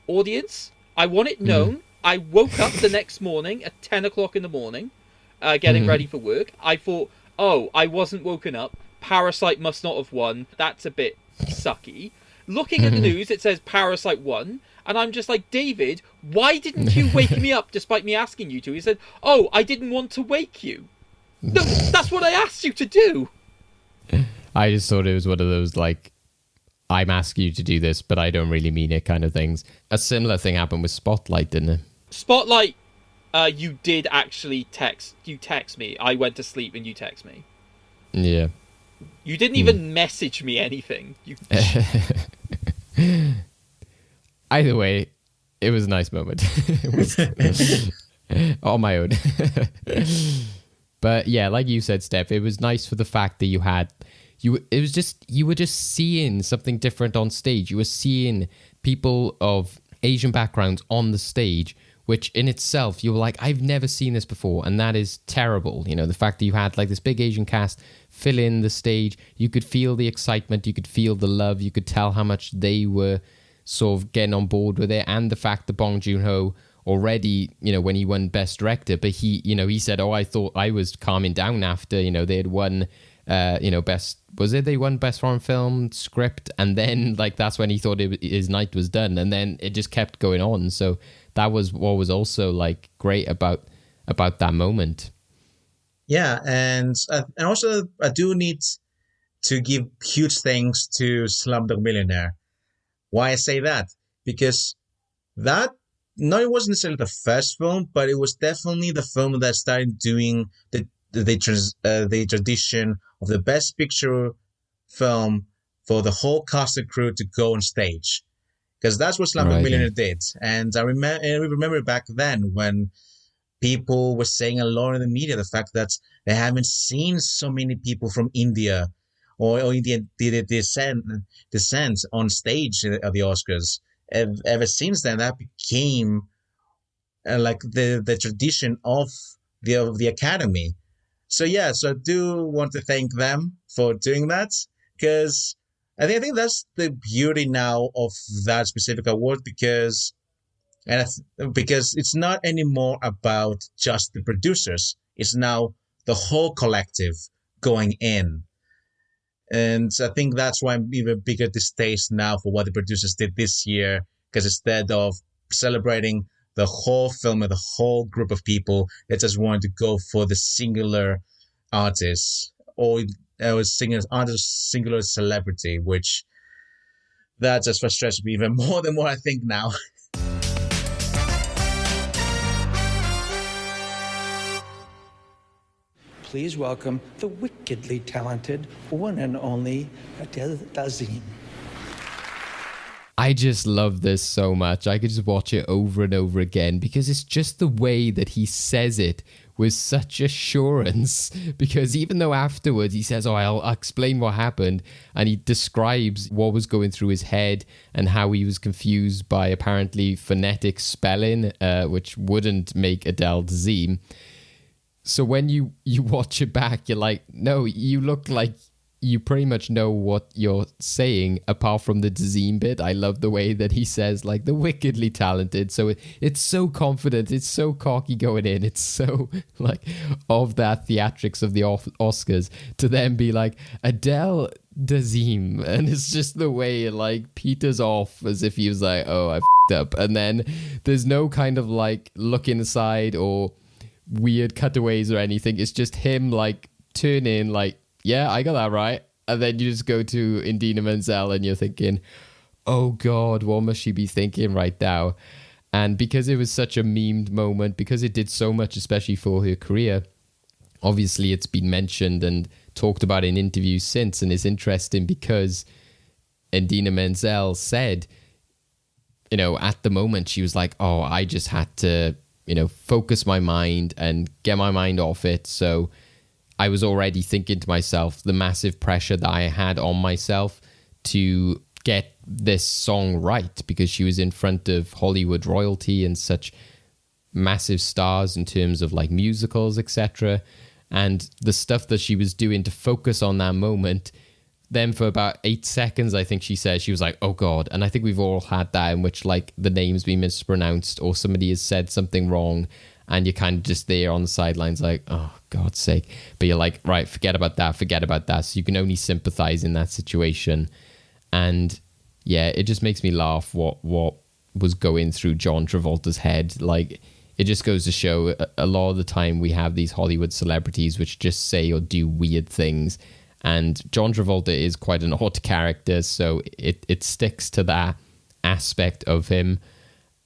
Audience, I want it known. I woke up the next morning at 10 o'clock in the morning, getting ready for work. I thought, oh, I wasn't woken up. Parasite must not have won. That's a bit sucky. Looking at the news, it says Parasite won. And I'm just like, David, why didn't you wake me up despite me asking you to? He said, oh, I didn't want to wake you. No, that's what I asked you to do. I just thought it was one of those, like, I'm asking you to do this, but I don't really mean it kind of things. A similar thing happened with Spotlight, didn't it? Spotlight, you did actually text. You text me. I went to sleep and you text me. Yeah. You didn't even message me anything. Either way, it was a nice moment. On my own. But yeah, like you said, Steph, it was nice for the fact that you were just seeing something different on stage. You were seeing people of Asian backgrounds on the stage, which in itself, you were like, I've never seen this before. And that is terrible. The fact that you had like this big Asian cast fill in the stage, you could feel the excitement, you could feel the love, you could tell how much they were sort of getting on board with it. And the fact that Bong Joon-ho already, when he won Best Director, but he said, oh, I thought I was calming down after, they had won, they won Best Foreign Film Script, and then like that's when he thought his night was done, and then it just kept going on. So that was what was also like great about that moment. Yeah, and also I do need to give huge thanks to Slumdog Millionaire. Why I say that? Because it wasn't necessarily the first film, but it was definitely the film that started doing the tradition of the Best Picture film for the whole cast and crew to go on stage. Because that's what Slumdog Millionaire did. And I remember back then when people were saying a lot in the media the fact that they haven't seen so many people from India or Indian descent on stage at the Oscars. Ever since then, that became like the tradition of the Academy. So I do want to thank them for doing that, because I think that's the beauty now of that specific award, because it's not anymore about just the producers. It's now the whole collective going in. And I think that's why I'm even bigger distaste now for what the producers did this year, because instead of celebrating the whole film and the whole group of people, they just wanted to go for the singular artist or singular celebrity, which that just frustrates me even more than what I think now. Please welcome the wickedly talented one and only Adele Dazeem. I just love this so much. I could just watch it over and over again because it's just the way that he says it with such assurance. Because even though afterwards he says, oh, I'll explain what happened, and he describes what was going through his head and how he was confused by apparently phonetic spelling, which wouldn't make Adele Dazeem. So when you watch it back, you're like, no, you look like you pretty much know what you're saying apart from the Dazeem bit. I love the way that he says like the wickedly talented. So it's so confident. It's so cocky going in. It's so like of that theatrics of the Oscars to then be like Adele Dazeem. And it's just the way it like peters off as if he was like, oh, I f***ed up. And then there's no kind of like look inside or weird cutaways or anything. It's just him like turn in like, yeah, I got that right. And then you just go to Indina Menzel and you're thinking, oh God, what must she be thinking right now? And because it was such a memed moment, because it did so much, especially for her career, obviously it's been mentioned and talked about in interviews since. And it's interesting because Indina Menzel said, you know, at the moment she was like, oh, I just had to, you know, focus my mind and get my mind off it. So I was already thinking to myself the massive pressure that I had on myself to get this song right, because she was in front of Hollywood royalty and such massive stars in terms of like musicals, etc. And the stuff that she was doing to focus on that moment, then for about 8 seconds, I think she said, she was like, oh God. And I think we've all had that in which like the name's been mispronounced or somebody has said something wrong. And you're kind of just there on the sidelines like, oh, God's sake. But you're like, right, forget about that. So you can only sympathize in that situation. And yeah, it just makes me laugh what was going through John Travolta's head. Like, it just goes to show a lot of the time we have these Hollywood celebrities which just say or do weird things. And John Travolta is quite an odd character. So it sticks to that aspect of him.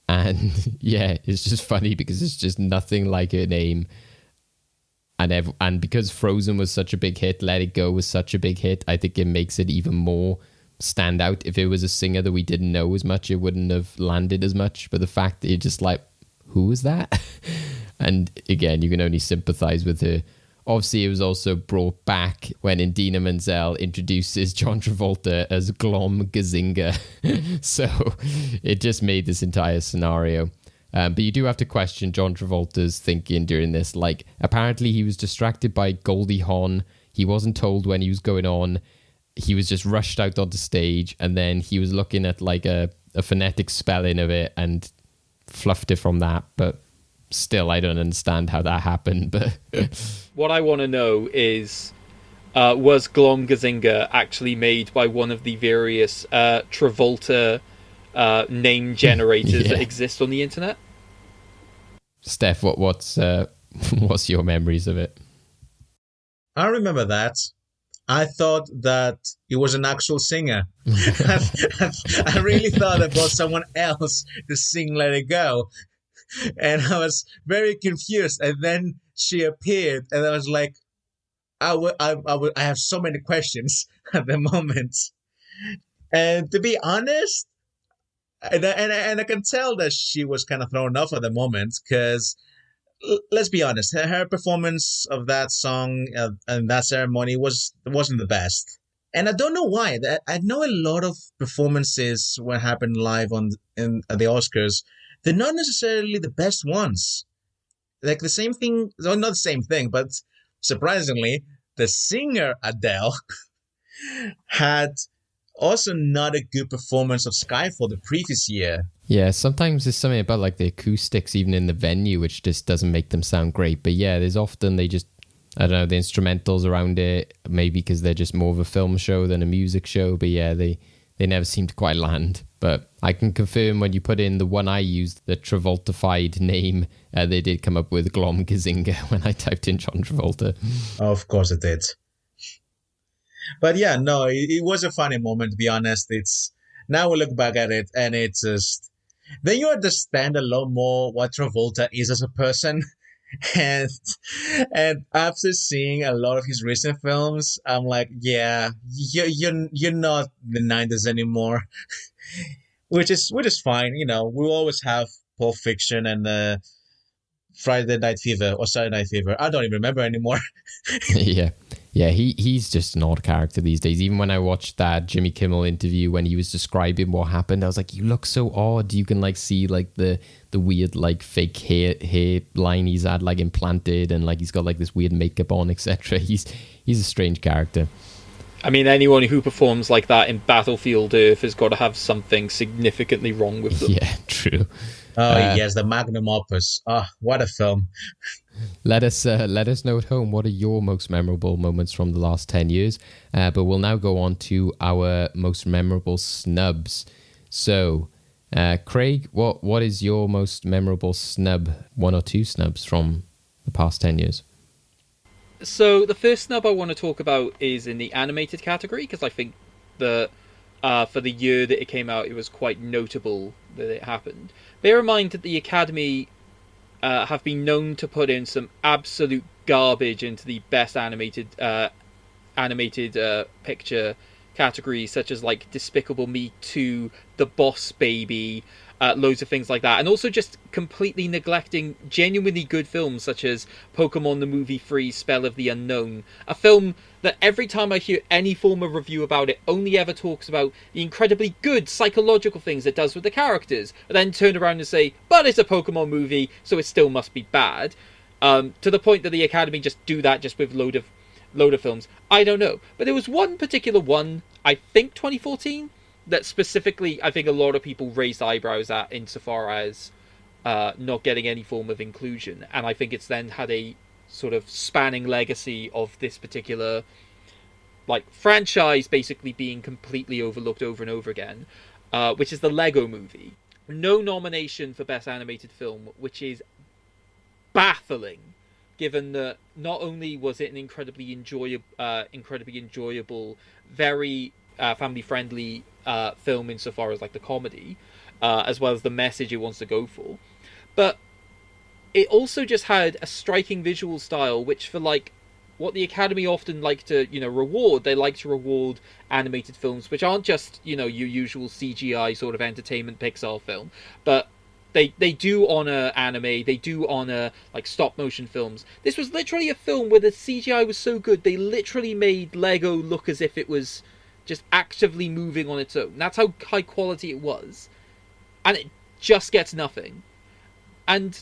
And yeah, it's just funny because it's just nothing like her name. And because Frozen was such a big hit, Let It Go was such a big hit, I think it makes it even more stand out. If it was a singer that we didn't know as much, it wouldn't have landed as much. But the fact that you're just like, who was that? And again, you can only sympathize with her. Obviously, it was also brought back when Indina Menzel introduces John Travolta as Glom Gazinga. So it just made this entire scenario. But you do have to question John Travolta's thinking during this. Like, apparently he was distracted by Goldie Hawn. He wasn't told when he was going on. He was just rushed out onto stage. And then he was looking at like a phonetic spelling of it and fluffed it from that. But still, I don't understand how that happened. But what I want to know is, was Glom Gazinga actually made by one of the various Travolta name generators that exist on the internet? Steph, what's your memories of it? I remember that. I thought that it was an actual singer. I really thought it was someone else to sing Let It Go. And I was very confused. And then she appeared, and I was like, I have so many questions at the moment. And to be honest, and I can tell that she was kind of thrown off at the moment, because let's be honest, her performance of that song and that ceremony wasn't the best. And I don't know why. I know a lot of performances when happened live at the Oscars, they're not necessarily the best ones. Like the same thing, well, not the same thing, but surprisingly, the singer Adele had also not a good performance of Skyfall the previous year. Yeah, sometimes there's something about like the acoustics even in the venue which just doesn't make them sound great. But yeah, there's often they just, I don't know, the instrumentals around it, maybe because they're just more of a film show than a music show. But yeah, they never seem to quite land. But I can confirm when you put in the one I used, the Travoltified name, they did come up with Glom Gazinga when I typed in John Travolta. Oh, of course it did. But yeah, no, it was a funny moment, to be honest. It's now we look back at it and it's just, then you understand a lot more what Travolta is as a person. And after seeing a lot of his recent films, I'm like, yeah, you're not the 90s anymore. which is fine. You know, we always have Pulp Fiction and Friday Night Fever or Saturday Night Fever. I don't even remember anymore. Yeah, he's just an odd character these days. Even when I watched that Jimmy Kimmel interview when he was describing what happened, I was like, you look so odd. You can like see like the weird like fake hair line he's had like implanted, and like he's got like this weird makeup on, etc. He's a strange character. I mean, anyone who performs like that in Battlefield Earth has got to have something significantly wrong with them. Yeah, true. Oh yes, the magnum opus. Ah, what a film. Let us know at home, what are your most memorable moments from the last 10 years? But we'll now go on to our most memorable snubs. So, Craig, what is your most memorable snub, one or two snubs from the past 10 years? So the first snub I want to talk about is in the animated category, because I think that for the year that it came out, it was quite notable that it happened. Bear in mind that the Academy have been known to put in some absolute garbage into the best animated picture categories, such as like Despicable Me 2, The Boss Baby, loads of things like that, and also just completely neglecting genuinely good films such as Pokemon the Movie 3, Spell of the Unknown, a film that every time I hear any form of review about it only ever talks about the incredibly good psychological things it does with the characters, and then turn around and say, but it's a Pokemon movie, so it still must be bad, to the point that the Academy just do that just with load of films. I don't know, but there was one particular one, I think 2014, that specifically I think a lot of people raised eyebrows at insofar as not getting any form of inclusion, and I think it's then had a sort of spanning legacy of this particular like franchise basically being completely overlooked over and over again, which is the Lego Movie. No nomination for Best Animated Film, which is baffling, given that not only was it an incredibly enjoyable, very family-friendly film insofar as like the comedy, as well as the message it wants to go for, but it also just had a striking visual style, which for like what the Academy often like to reward, they like to reward animated films which aren't just your usual CGI sort of entertainment Pixar film, but they do honor anime, they do honor like stop motion films. This was literally a film where the CGI was so good they literally made Lego look as if it was just actively moving on its own. That's how high quality it was, and it just gets nothing. And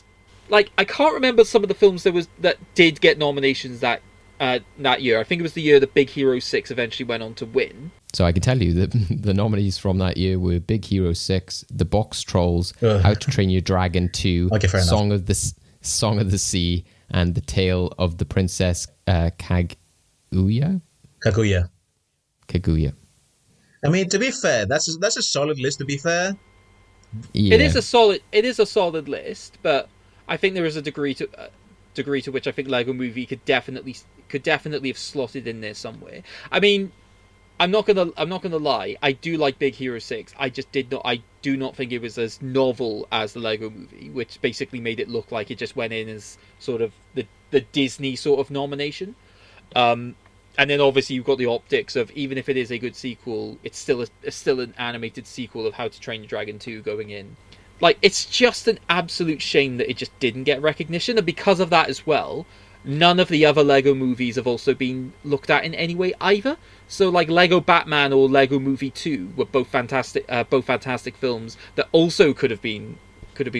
like, I can't remember some of the films that did get nominations that year. I think it was the year that Big Hero 6 eventually went on to win. So I can tell you that the nominees from that year were Big Hero 6, The Box Trolls, How to Train Your Dragon 2, Okay, fair Song of the Sea, and The Tale of the Princess Kaguya. I mean, to be fair, that's a solid list. To be fair, Yeah. It is a solid list, but I think there is a degree to which I think Lego Movie could definitely have slotted in there somewhere. I mean, I'm not gonna lie. I do like Big Hero 6. I do not think it was as novel as the Lego Movie, which basically made it look like it just went in as sort of the Disney sort of nomination. And then obviously you've got the optics of, even if it is a good sequel, it's still an animated sequel of How to Train Your Dragon 2 going in. Like, it's just an absolute shame that it just didn't get recognition, and because of that as well, none of the other Lego movies have also been looked at in any way either. So like Lego Batman or Lego Movie 2 were both fantastic films that also could have been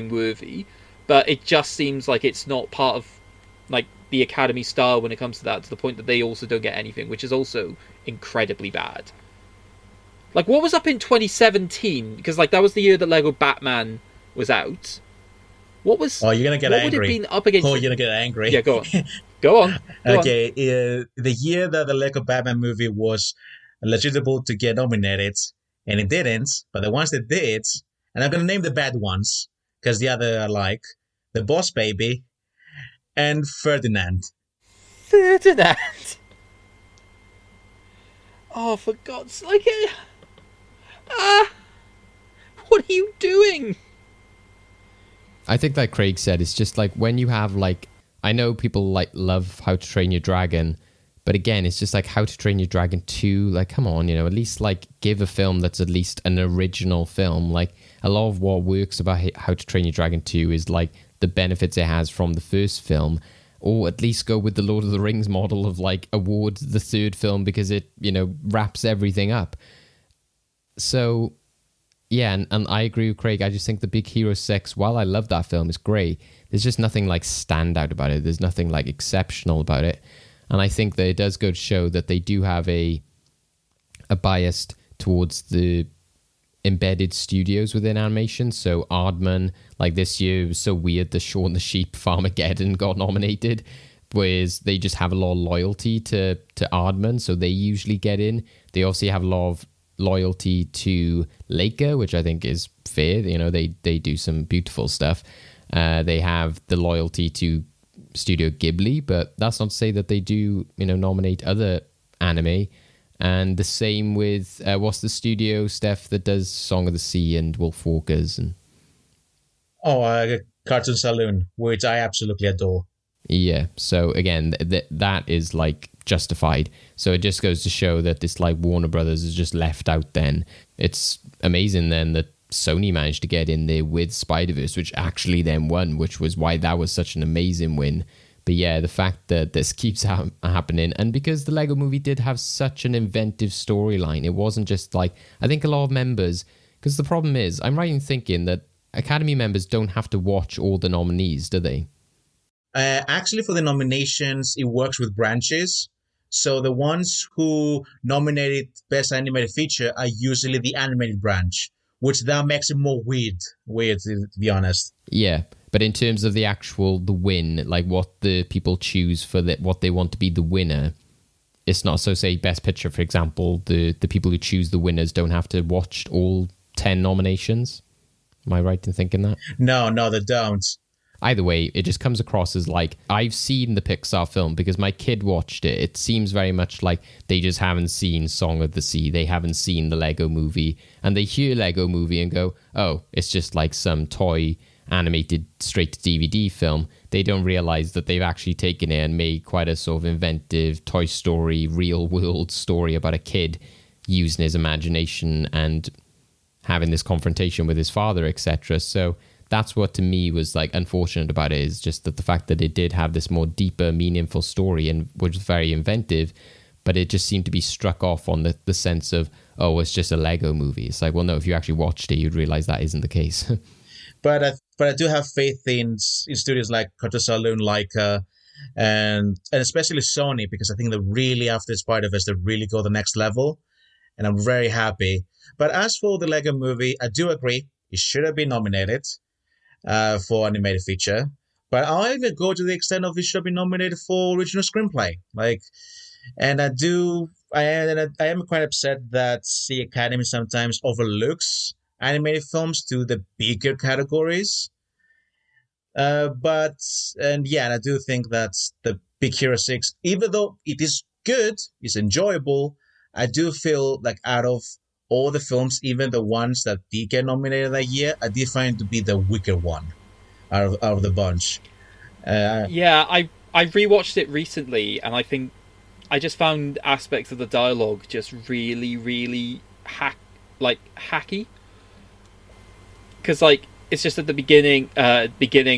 worthy, but it just seems like it's not part of like the Academy style when it comes to that, to the point that they also don't get anything, which is also incredibly bad. Like, what was up in 2017? Because like that was the year that Lego Batman was out. What was? Oh, you're gonna get angry. What would it have been up against? Oh, you're gonna get angry. Yeah, go on. Go on. Okay, the year that the Lego Batman movie was eligible to get nominated, and it didn't, but the ones that did, and I'm gonna name the bad ones because the other I like, The Boss Baby, and Ferdinand. Ferdinand. Oh, for God's sake! What are you doing? I think like Craig said, it's just like when you have like, I know people like love How to Train Your Dragon, but again, it's just like How to Train Your Dragon 2, like come on, at least like give a film that's at least an original film. Like a lot of what works about How to Train Your Dragon 2 is like the benefits it has from the first film, or at least go with the Lord of the Rings model of like award the third film because it, wraps everything up. So yeah, and I agree with Craig. I just think the Big Hero 6, while I love that film, is great, there's just nothing like standout about it. There's nothing like exceptional about it. And I think that it does go to show that they do have a a bias towards the embedded studios within animation. So Aardman, like this year, it was so weird that Shaun the Sheep Farmageddon got nominated, whereas they just have a lot of loyalty to Aardman, so they usually get in. They obviously have a lot of loyalty to Leica, which I think is fair. You know, they do some beautiful stuff. They have the loyalty to Studio Ghibli, but that's not to say that they do, you know, nominate other anime. And the same with what's the studio, Steph, that does Song of the Sea and Wolf Walkers and Cartoon Saloon, which I absolutely adore. yeah. So again, that is like justified. So it just goes to show that this like Warner Brothers is just left out. Then it's amazing then that Sony managed to get in there with Spider-Verse, which actually then won, which was why that was such an amazing win. But yeah, the fact that this keeps happening, and because the Lego Movie did have such an inventive storyline, it wasn't just like, I think a lot of members, because the problem is, I'm right in thinking that Academy members don't have to watch all the nominees, do they? Actually, for the nominations, it works with branches. So the ones who nominated Best Animated Feature are usually the animated branch, which that makes it more weird to be honest. Yeah. But in terms of the win, like what the people choose for what they want to be the winner, it's not. So say Best Picture, for example, the people who choose the winners don't have to watch all 10 nominations. Am I right in thinking that? No, they don't. Either way, it just comes across as like, I've seen the Pixar film because my kid watched it. It seems very much like they just haven't seen Song of the Sea. They haven't seen the Lego Movie. And they hear Lego Movie and go, oh, it's just like some toy animated straight to DVD film. They don't realize that they've actually taken it and made quite a sort of inventive Toy Story real world story about a kid using his imagination and having this confrontation with his father, etc. So that's what to me was like unfortunate about it, is just that the fact that it did have this more deeper, meaningful story and which was very inventive, but it just seemed to be struck off on the sense of, oh, it's just a Lego Movie. It's like, well, no, if you actually watched it, you'd realize that isn't the case. But I do have faith in studios like Cartoon Saloon, Leica, and especially Sony, because I think they're really, after Spider-Verse, they really go the next level, and I'm very happy. But as for the Lego Movie, I do agree it should have been nominated for animated feature. But I'll even go to the extent of it should have been nominated for original screenplay. And I am quite upset that the Academy sometimes overlooks animated films to the bigger categories. And I do think that the Big Hero 6, even though it is good, it's enjoyable, I do feel like out of all the films, even the ones that did get nominated that year, I did find it to be the weaker one out of the bunch. I rewatched it recently, and I think I just found aspects of the dialogue just really, really hacky. Because it's just at the beginning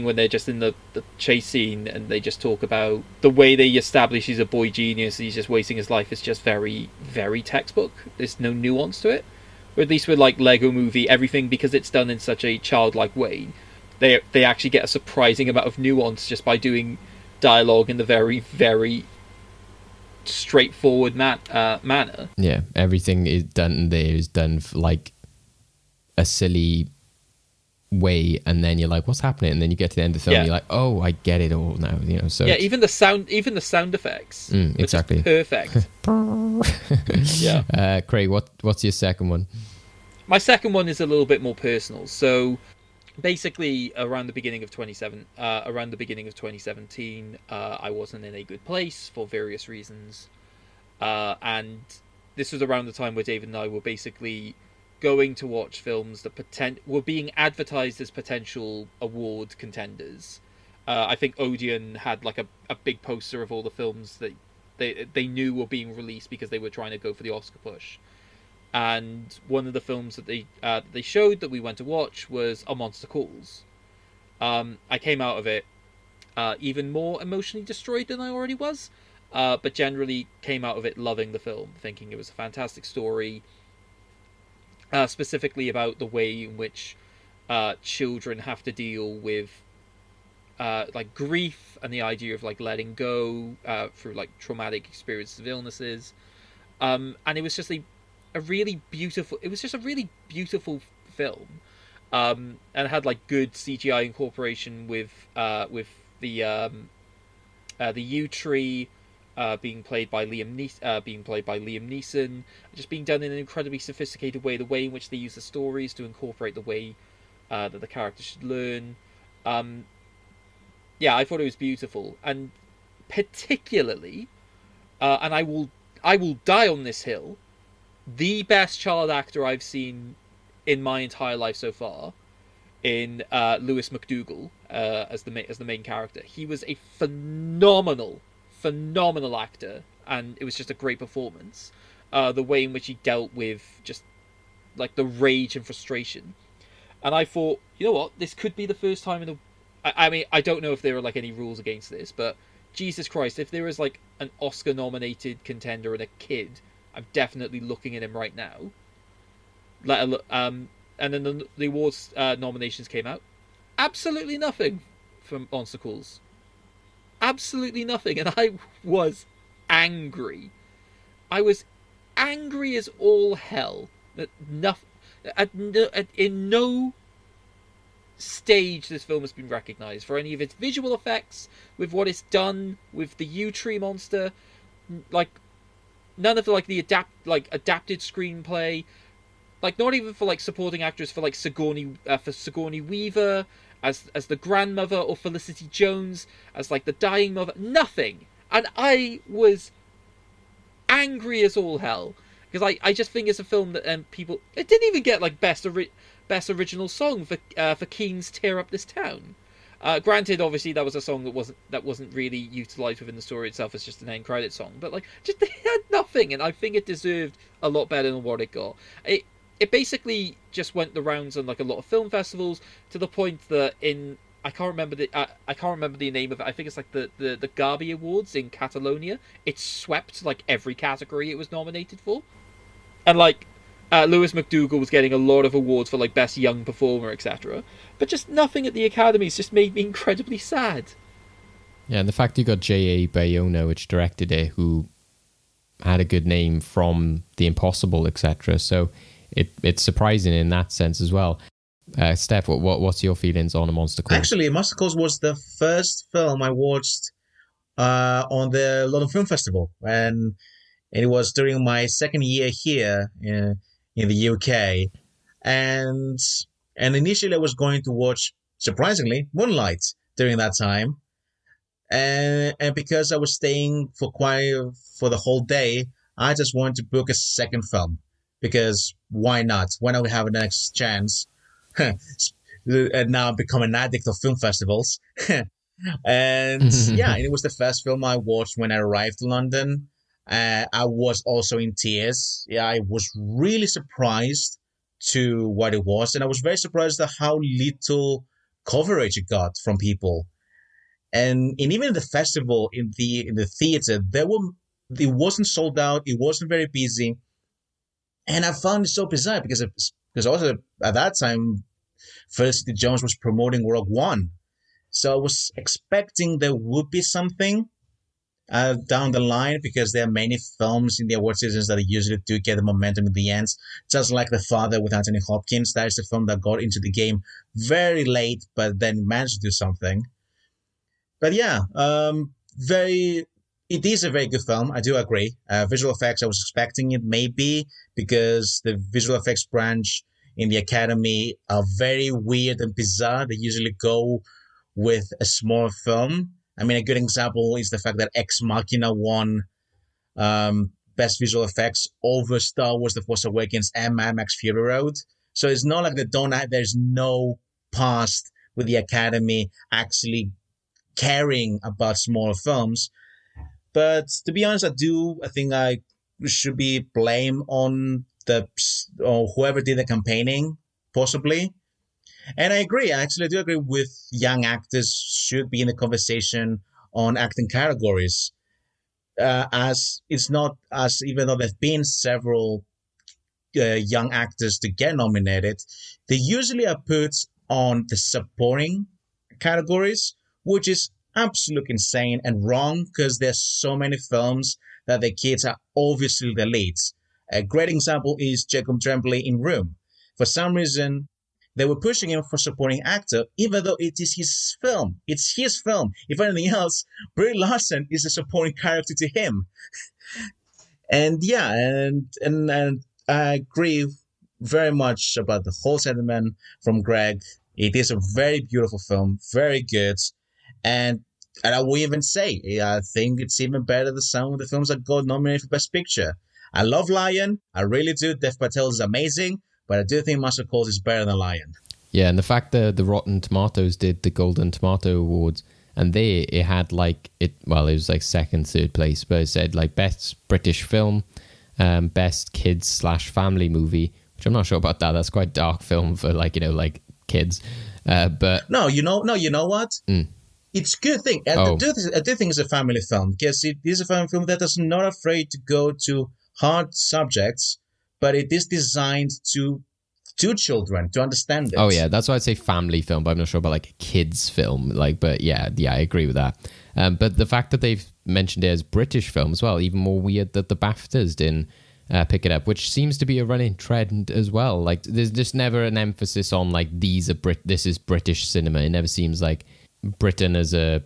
when they're just in the chase scene, and they just talk about the way they establish he's a boy genius, he's just wasting his life. It's just very, very textbook. There's no nuance to it. Or at least with Lego Movie, everything, because it's done in such a childlike way, they actually get a surprising amount of nuance just by doing dialogue in the very, very straightforward manner. Yeah, everything is done there is done for like a silly way, and then you're like, what's happening? And then you get to the end of the film, and you're like, oh, I get it all now. So yeah, even the sound effects, exactly, perfect. Yeah. Craig, what's your second one? My second one is a little bit more personal. So basically, around the beginning of 2017, I wasn't in a good place for various reasons, and this was around the time where David and I were basically going to watch films that were being advertised as potential award contenders. I think Odeon had a big poster of all the films that they knew were being released because they were trying to go for the Oscar push. And one of the films that they showed that we went to watch was A Monster Calls. I came out of it even more emotionally destroyed than I already was, but generally came out of it loving the film, thinking it was a fantastic story. Specifically about the way in which children have to deal with grief and the idea of letting go through traumatic experiences of illnesses, and it was just a a really beautiful. It was just a really beautiful film, and it had like good CGI incorporation with the yew tree. Being played by Liam Neeson, just being done in an incredibly sophisticated way. The way in which they use the stories to incorporate the way that the characters should learn. Yeah, I thought it was beautiful, and particularly, and I will die on this hill. The best child actor I've seen in my entire life so far, in Lewis McDougall as the main character. He was a phenomenal actor, and it was just a great performance. The way in which he dealt with just like the rage and frustration, and I thought, you know what, this could be the first time in a. I mean, I don't know if there are like any rules against this, but Jesus Christ, if there is like an Oscar-nominated contender and a kid, I'm definitely looking at him right now. And then the awards nominations came out. Absolutely nothing from Monster Calls. Absolutely nothing, and I was angry. I was angry as all hell that nothing. In no stage this film has been recognised for any of its visual effects, with what it's done with the yew tree monster, like none of the adapted screenplay, like not even for like supporting actors for like Sigourney Weaver as the grandmother, or Felicity Jones as like the dying mother. Nothing, and I was angry as all hell, because I just think it's a film that people, it didn't even get like best original song for Keane's "Tear Up This Town." Granted, obviously that was a song that wasn't really utilized within the story itself as just an end credit song, but like just they had nothing, and I think it deserved a lot better than what it got. It basically just went the rounds on like a lot of film festivals, to the point that I can't remember the name of it. I think it's like the Gabi Awards in Catalonia. It swept like every category it was nominated for, and like Lewis McDougall was getting a lot of awards for like best young performer, etc. But just nothing at the Academies just made me incredibly sad. Yeah, and the fact you got J.A. Bayona, which directed it, who had a good name from The Impossible, etc. So it's surprising in that sense as well. Steph, what's your feelings on A Monster Calls? Actually, Monster Calls was the first film I watched on the London Film Festival, and it was during my second year here in the UK, and initially I was going to watch, surprisingly, Moonlight during that time, and because I was staying for the whole day, I just wanted to book a second film, because why not? Why not we have a next chance? And now I've become an addict of film festivals. And yeah, it was the first film I watched when I arrived to London. I was also in tears. Yeah, I was really surprised to what it was, and I was very surprised at how little coverage it got from people. And even in the festival, in the theater, it wasn't sold out. It wasn't very busy. And I found it so bizarre because also at that time, Felicity Jones was promoting Rogue One. So I was expecting there would be something down the line, because there are many films in the award seasons that usually do get the momentum in the end. Just like The Father with Anthony Hopkins. That is the film that got into the game very late, but then managed to do something. But yeah, it is a very good film. I do agree. Visual effects, I was expecting it maybe, because the visual effects branch in the Academy are very weird and bizarre. They usually go with a small film. I mean, a good example is the fact that Ex Machina won Best Visual Effects over Star Wars The Force Awakens and Mad Max Fury Road. So it's not like there's no past with the Academy actually caring about smaller films. But to be honest, I think I should be blamed on whoever did the campaigning, possibly. And I agree. I actually do agree with young actors should be in the conversation on acting categories. As it's not as, even though there've been several young actors to get nominated, they usually are put on the supporting categories, which is absolutely insane and wrong, because there's so many films that the kids are obviously the leads. A great example is Jacob Tremblay in Room. For some reason, they were pushing him for supporting actor, even though it is his film. It's his film. If anything else, Brie Larson is a supporting character to him. And yeah, and I agree very much about the whole sentiment from Greg. It is a very beautiful film, very good, and I will even say I think it's even better than some of the films that got nominated for Best Picture. I love Lion, I really do. Dev Patel is amazing, but I do think Master Calls is better than Lion. Yeah, and the fact that the Rotten Tomatoes did the Golden Tomato Awards, and it had it was like second, third place, but it said like Best British Film, Best Kids/Family Movie, which I'm not sure about that. That's quite a dark film for kids. But you know what? It's a good thing. I do think it's a family film because it is a family film that is not afraid to go to hard subjects, but it is designed to children to understand it. Oh yeah, that's why I'd say family film, but I'm not sure about a kids film. But yeah, I agree with that. But the fact that they've mentioned it as British film as well, even more weird that the BAFTAs didn't pick it up, which seems to be a running trend as well. There's just never an emphasis on this is British cinema. It never seems like Britain as a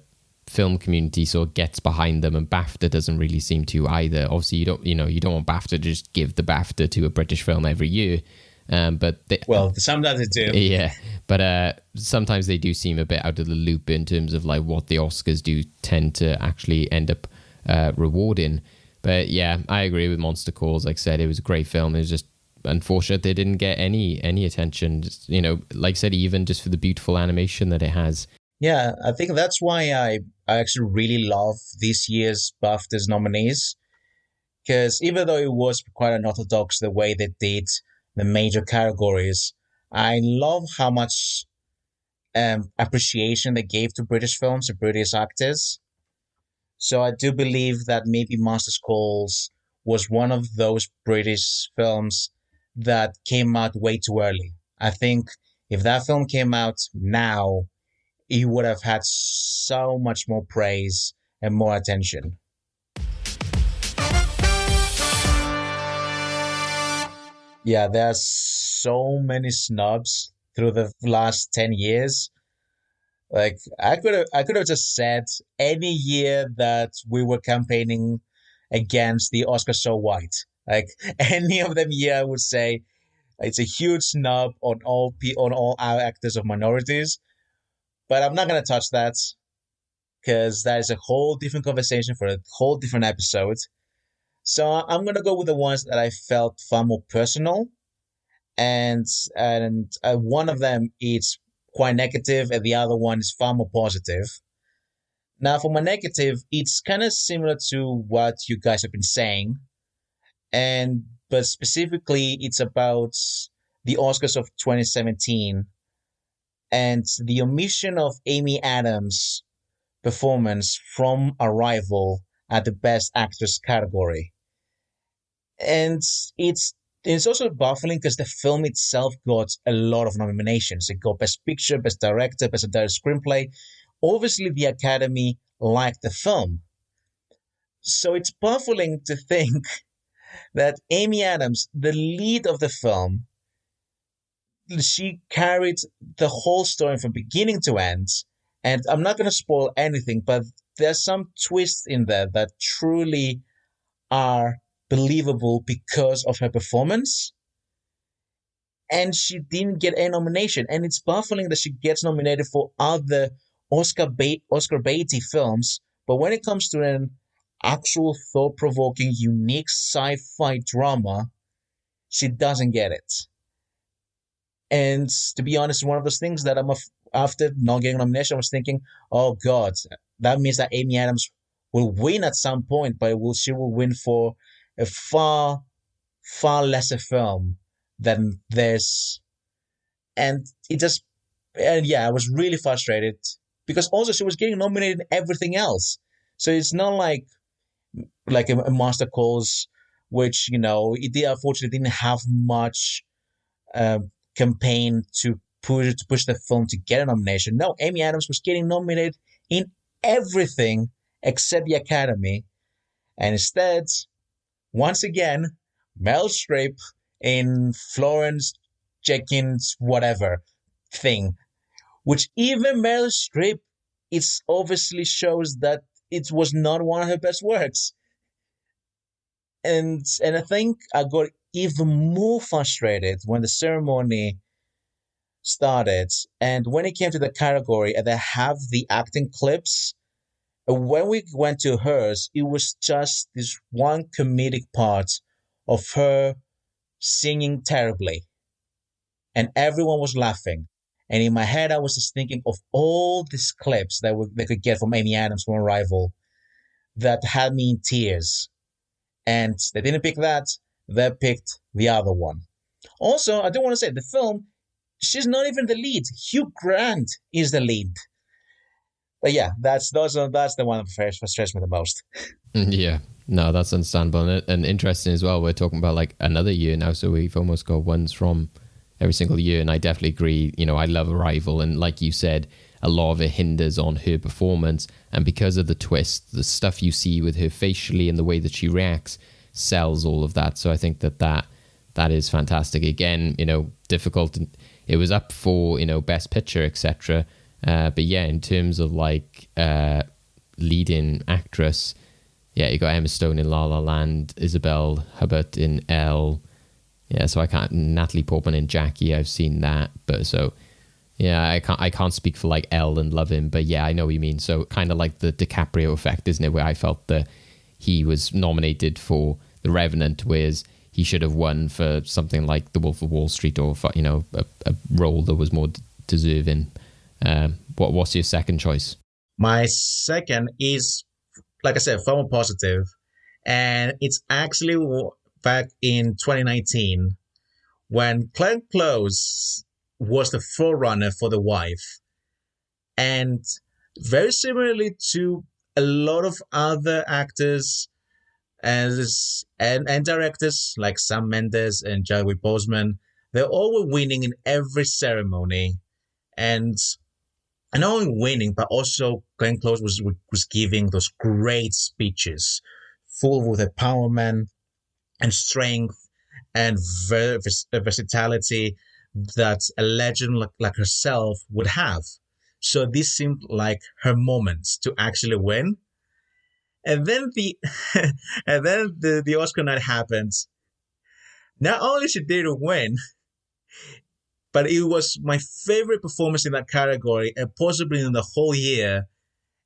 film community sort of gets behind them, and BAFTA doesn't really seem to either. Obviously, you don't want BAFTA to just give the BAFTA to a British film every year. Sometimes they do. Yeah, but sometimes they do seem a bit out of the loop in terms of what the Oscars do tend to actually end up rewarding. But yeah, I agree with Monster Calls. Like I said, it was a great film. It was just unfortunate they didn't get any attention. Just, like I said, even just for the beautiful animation that it has. Yeah, I think that's why I actually really love this year's BAFTAs nominees, because even though it was quite unorthodox the way they did the major categories, I love how much appreciation they gave to British films and British actors. So I do believe that maybe Master's Calls was one of those British films that came out way too early. I think if that film came out now, it would have had so much more praise and more attention. Yeah, there's so many snubs through the last 10 years. I could have just said any year that we were campaigning against the Oscar so white. Any of them year, I would say it's a huge snub on all our actors of minorities. But I'm not gonna touch that because that is a whole different conversation for a whole different episode. So I'm gonna go with the ones that I felt far more personal, and one of them is quite negative, and the other one is far more positive. Now, for my negative, it's kind of similar to what you guys have been saying, but specifically, it's about the Oscars of 2017 and the omission of Amy Adams' performance from Arrival at the Best Actress category. And it's also baffling because the film itself got a lot of nominations. It got Best Picture, Best Director, Best Adapted Screenplay. Obviously, the Academy liked the film. So it's baffling to think that Amy Adams, the lead of the film, she carried the whole story from beginning to end. And I'm not going to spoil anything, but there's some twists in there that truly are believable because of her performance. And she didn't get a nomination. And it's baffling that she gets nominated for other Oscar baity films, but when it comes to an actual thought-provoking, unique sci-fi drama, she doesn't get it. And to be honest, one of those things that after not getting a nomination, I was thinking, oh God, that means that Amy Adams will win at some point, but she will win for a far, far lesser film than this. And I was really frustrated because also she was getting nominated in everything else. So it's not like a Master Calls, which, it unfortunately didn't have much campaign to push the film to get a nomination. No, Amy Adams was getting nominated in everything except the Academy. And instead, once again, Meryl Streep in Florence Jenkins whatever thing, which even Meryl Streep, it's obviously shows that it was not one of her best works. And I think I got even more frustrated when the ceremony started, and when it came to the category and they have the acting clips. When we went to hers, it was just this one comedic part of her singing terribly, and everyone was laughing. And in my head, I was just thinking of all these clips that they could get from Amy Adams from Arrival that had me in tears. And they didn't pick that; they picked the other one. Also, I do want to say the film, she's not even the lead. Hugh Grant is the lead. But yeah, that's the one that frustrates me the most. Yeah, no, that's understandable and interesting as well. We're talking about like another year now, so we've almost got ones from every single year. And I definitely agree. You know, I love Arrival, and like you said, a lot of it hinders on her performance, and because of the twist, the stuff you see with her facially and the way that she reacts sells all of that. So I think that is fantastic. Again, you know, difficult. It was up for, you know, Best Picture, etc. But yeah, in terms of like leading actress, yeah, you got Emma Stone in La La Land, Isabelle Huppert in Elle. Yeah, so I can't. Natalie Portman in Jackie, I've seen that, but so yeah, I can't speak for like Elle and Love Him, but yeah, I know what you mean. So kind of like the DiCaprio effect, isn't it? Where I felt that he was nominated for The Revenant, whereas he should have won for something like The Wolf of Wall Street, or for, you know, a role that was more deserving. What's your second choice? My second is, like I said, far more positive, and it's actually back in 2019 when Glenn Close was the forerunner for The Wife, and very similarly to a lot of other actors and directors like Sam Mendes and Chadwick Boseman, they all were winning in every ceremony, and not only winning, but also Glenn Close was giving those great speeches, full with empowerment and strength and versatility that a legend like herself would have. So this seemed like her moment to actually win. And then the Oscar night happens. Not only she didn't win, but it was my favorite performance in that category and possibly in the whole year.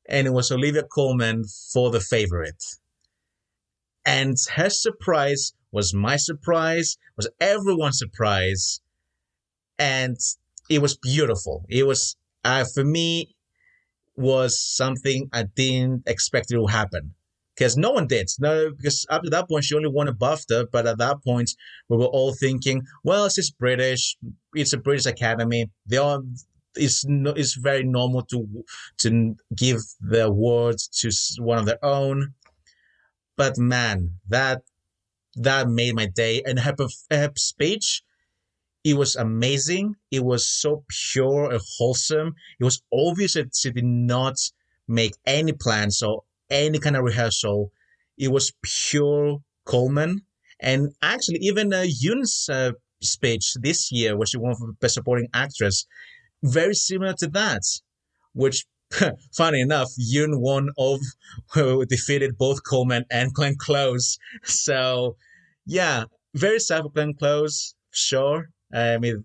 And it was Olivia Colman for The Favorite. And her surprise was my surprise, was everyone's surprise. And it was beautiful. It was, for me, was something I didn't expect it to happen. Because no one did. No, because up to that point, she only won a BAFTA. But at that point, we were all thinking, well, she's British. It's a British Academy. It's very normal to give the awards to one of their own. But man, that made my day. And her speech, it was amazing. It was so pure and wholesome. It was obvious that she did not make any plans or any kind of rehearsal. It was pure Coleman. And actually, even Yoon's speech this year, where she won for Best Supporting Actress, very similar to that, which, funny enough, Yoon defeated both Coleman and Glenn Close. So, yeah, very sad for Glenn Close, sure. I mean,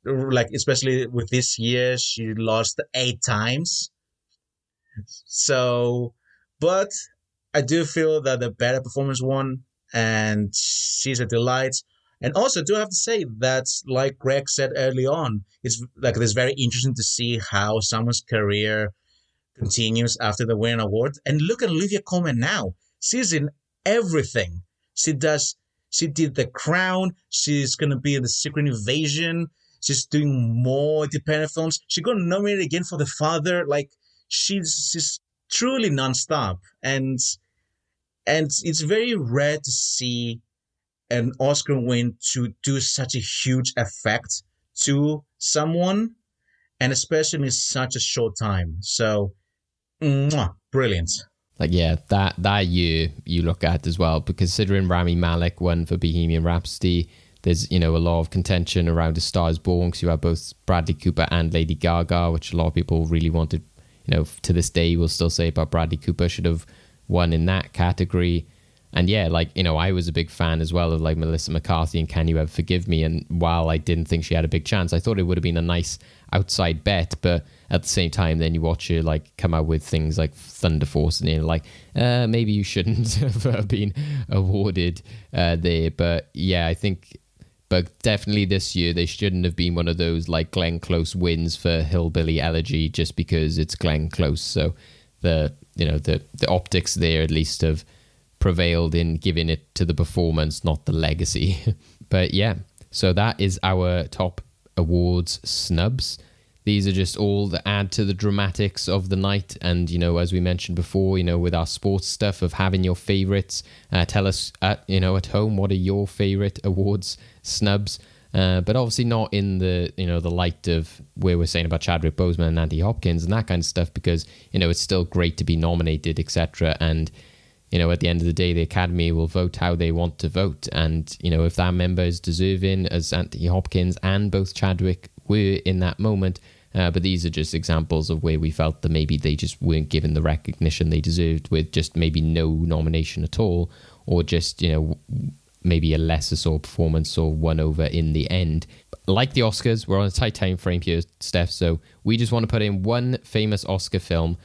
like, especially with this year, she lost 8 times. So, but I do feel that the better performance won, and she's a delight. And also, I do have to say that, like Greg said early on, it's very interesting to see how someone's career continues after the winning award. And look at Olivia Colman now. She's in everything. She did The Crown. She's going to be in The Secret Invasion. She's doing more independent films. She got nominated again for The Father. Like, she's truly nonstop. And it's very rare to see an Oscar win to do such a huge effect to someone, and especially in such a short time. So, brilliant. Like, yeah, that year you look at as well, but considering Rami Malek won for Bohemian Rhapsody, there's, a lot of contention around A Star Is Born, because you have both Bradley Cooper and Lady Gaga, which a lot of people really wanted, to this day will still say about Bradley Cooper should have won in that category. And yeah, I was a big fan as well of like Melissa McCarthy and Can You Ever Forgive Me? And while I didn't think she had a big chance, I thought it would have been a nice outside bet. But at the same time, then you watch her like come out with things like Thunder Force, and you're like, maybe you shouldn't have been awarded there. But yeah, but definitely this year they shouldn't have been one of those like Glenn Close wins for Hillbilly Elegy just because it's Glenn Close. So the optics there at least have prevailed in giving it to the performance, not the legacy. But yeah, so that is our top awards snubs. These are just all that add to the dramatics of the night. And, as we mentioned before, with our sports stuff of having your favorites, tell us, at home, what are your favorite awards snubs? But obviously not in the, the light of where we're saying about Chadwick Boseman and Anthony Hopkins and that kind of stuff, because, it's still great to be nominated, etc. And, at the end of the day, the Academy will vote how they want to vote. And, if that member is deserving, as Anthony Hopkins and both Chadwick were in that moment. But these are just examples of where we felt that maybe they just weren't given the recognition they deserved, with just maybe no nomination at all, or just, maybe a lesser sort of performance or one over in the end. Like the Oscars, we're on a tight time frame here, Steph, so we just want to put in one famous Oscar film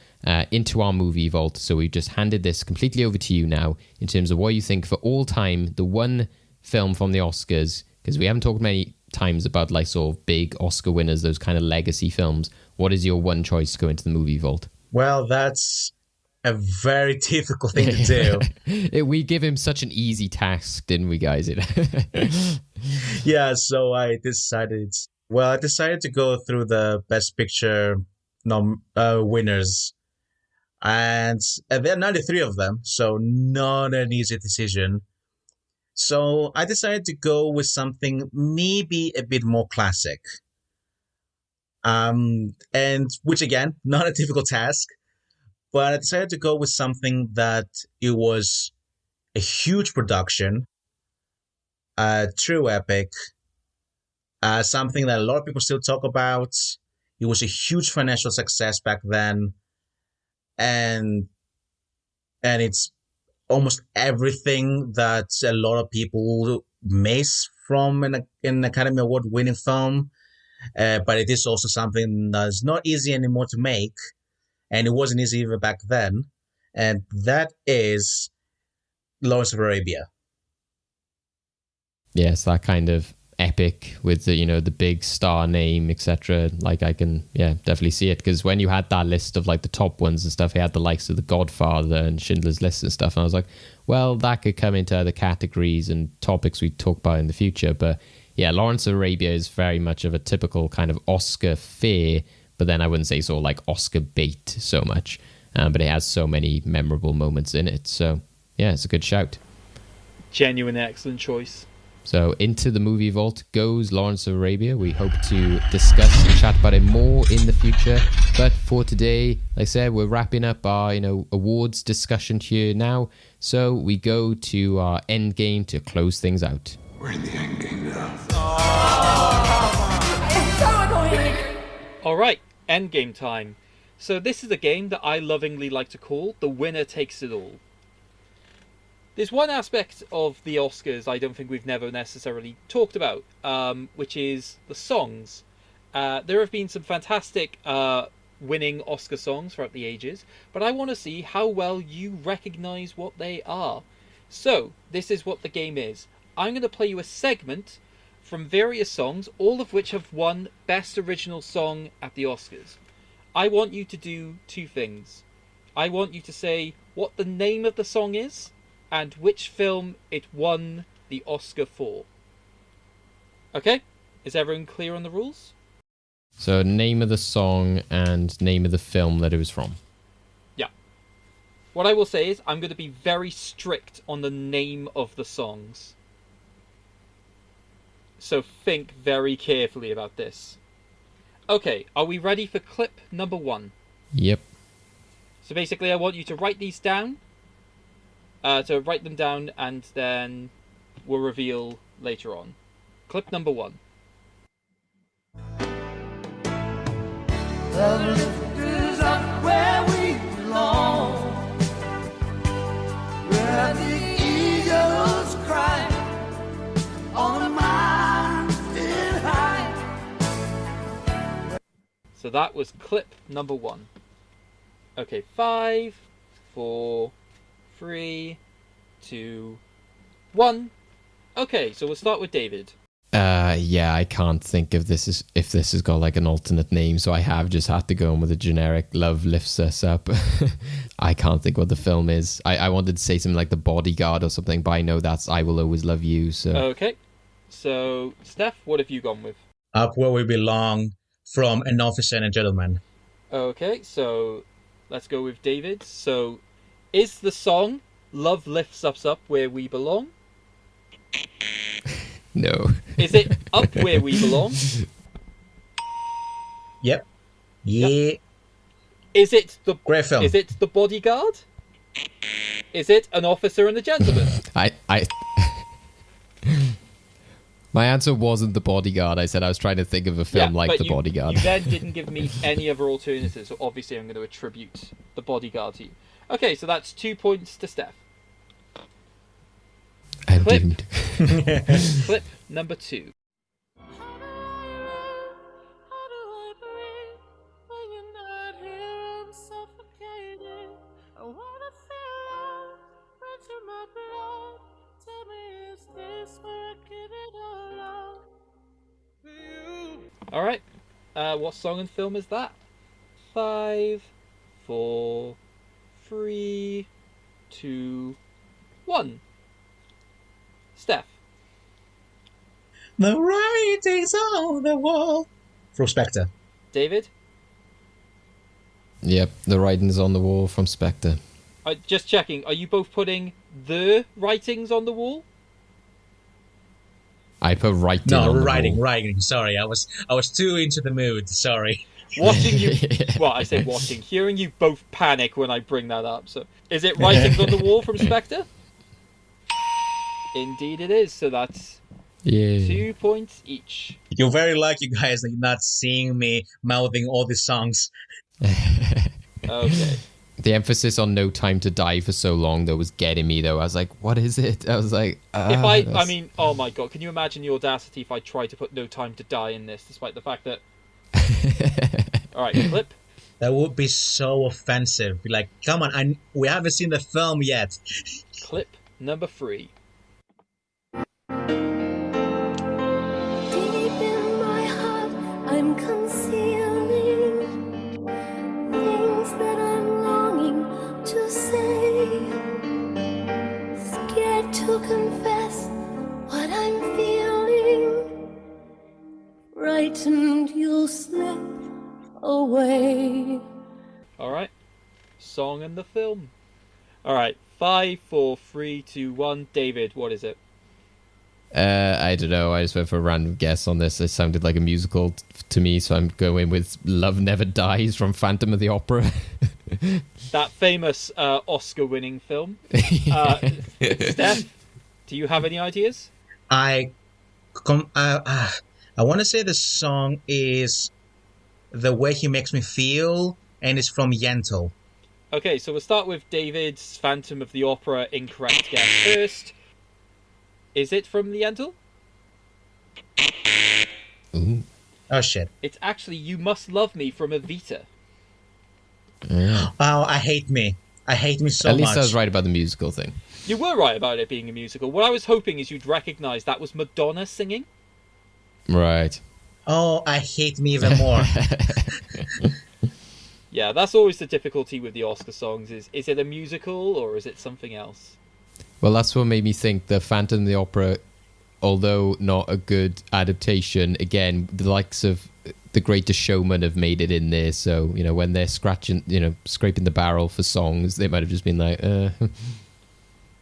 into our movie vault. So we've just handed this completely over to you now in terms of what you think for all time, the one film from the Oscars, because we haven't talked many times about like sort of big Oscar winners, those kind of legacy films. What is your one choice to go into the movie vault? Well, that's a very difficult thing to do. We give him such an easy task, didn't we, guys? Yeah, so I decided to go through the Best Picture winners. And there are 93 of them, so not an easy decision. So I decided to go with something maybe a bit more classic. And which again, not a difficult task, but I decided to go with something that it was a huge production, a true epic, something that a lot of people still talk about. It was a huge financial success back then, and it's almost everything that a lot of people miss from an Academy Award winning film. But it is also something that's not easy anymore to make, and it wasn't easy even back then. And that is Lawrence of Arabia. Yes, that kind of epic with the the big star name, etc. Like I can definitely see it, because when you had that list of like the top ones and stuff, he had the likes of The Godfather and Schindler's List and stuff, and I was like, well, that could come into other categories and topics we talk about in the future. But yeah, Lawrence of Arabia is very much of a typical kind of Oscar fare, but then I wouldn't say sort of like Oscar bait so much, but it has so many memorable moments in it. So yeah, it's a good shout. Genuine excellent choice. So into the movie vault goes Lawrence of Arabia. We hope to discuss and chat about it more in the future. But for today, like I said, we're wrapping up our awards discussion here now. So we go to our endgame to close things out. We're in the endgame now. It's so annoying! Alright, endgame time. So this is a game that I lovingly like to call the winner takes it all. There's one aspect of the Oscars I don't think we've never necessarily talked about, which is the songs. There have been some fantastic winning Oscar songs throughout the ages, but I want to see how well you recognise what they are. So, this is what the game is. I'm going to play you a segment from various songs, all of which have won Best Original Song at the Oscars. I want you to do two things. I want you to say what the name of the song is, and which film it won the Oscar for. Okay? Is everyone clear on the rules? So name of the song and name of the film that it was from. Yeah. What I will say is I'm going to be very strict on the name of the songs. So think very carefully about this. Okay, are we ready for clip number 1? Yep. So basically, I want you to write these down. Write them down, and then we'll reveal later on. Clip number 1. The lift is up where we belong, where the eagles cry on the mountain high. So that was clip number 1. Okay, 5, 4, 3, 2, 1. Okay, so we'll start with David. Yeah, I can't think if this has got like an alternate name, so I have just had to go in with a generic "Love Lifts Us Up." I can't think what the film is. I wanted to say something like The Bodyguard or something, but I know that's "I Will Always Love You." So Okay, so Steph, what have you gone with? Up Where We Belong from An Officer and a Gentleman. Okay, so let's go with David. So, is the song "Love Lifts Us Up Where We Belong"? no. Is it "Up Where We Belong"? Yep. Yeah. Yep. Is it the Great film. Is it The Bodyguard? Is it An Officer and a Gentleman? My answer wasn't The Bodyguard. I said I was trying to think of a film like The Bodyguard. You then didn't give me any other alternatives, so obviously I'm going to attribute The Bodyguard to you. Okay, so that's 2 points to Steph. I'm Clip. doomed. Clip number 2. Alright, what song and film is that? 5, 4, 3, 2, 1. Steph. The writing's on the wall. From Spectre. David? Yep, The Writing's on the Wall from Spectre. Just checking, are you both putting the writings on the wall? I put writing on the wall. Writing. Sorry, I was too into the mood. Sorry. Watching you... Well, I say watching. Hearing you both panic when I bring that up. So, is it Writings on the Wall from Spectre? Indeed it is. So that's 2 points each. You're very lucky, guys, that you're not seeing me mouthing all these songs. Okay. The emphasis on No Time to Die for so long, though, was getting me, though. I was like, what is it? I was like... I mean, oh my god, can you imagine the audacity if I tried to put No Time to Die in this, despite the fact that... Alright, clip. That would be so offensive. Be like, come on, we haven't seen the film yet. Clip number 3. Deep in my heart, I'm concealing things that I'm longing to say. Scared to confess what I'm feeling. Frightened you'll slip away. Alright. Song and the film. Alright. 5, 4, 3, 2, 1. David, what is it? I don't know. I just went for a random guess on this. It sounded like a musical to me, so I'm going with Love Never Dies from Phantom of the Opera. That famous Oscar-winning film. Steph, do you have any ideas? I want to say the song is The Way He Makes Me Feel, and it's from Yentl. Okay, so we'll start with David's Phantom of the Opera incorrect guess first. Is it from the Yentl? Ooh. Oh, shit. It's actually You Must Love Me from Evita. Yeah. Oh, I hate me. I hate me so much. At least I was right about the musical thing. You were right about it being a musical. What I was hoping is you'd recognise that was Madonna singing. Right. Oh, I hate me even more. Yeah, that's always the difficulty with the Oscar songs is it a musical or is it something else? Well, that's what made me think the Phantom of the Opera, although not a good adaptation, again, the likes of The Greatest Showman have made it in there. So, you know, when they're scratching, scraping the barrel for songs, they might have just been like,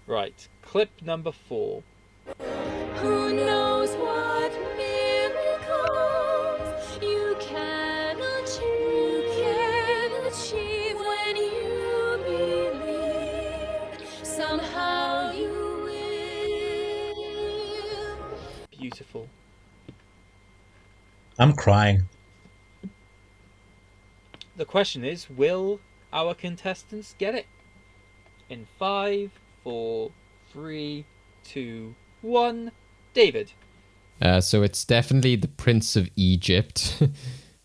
Right. Clip number 4. Who knows what miracles you can achieve when you I'm crying. The question is, will our contestants get it? In 5, 4, 3, 2, 1. David. So it's definitely the Prince of Egypt,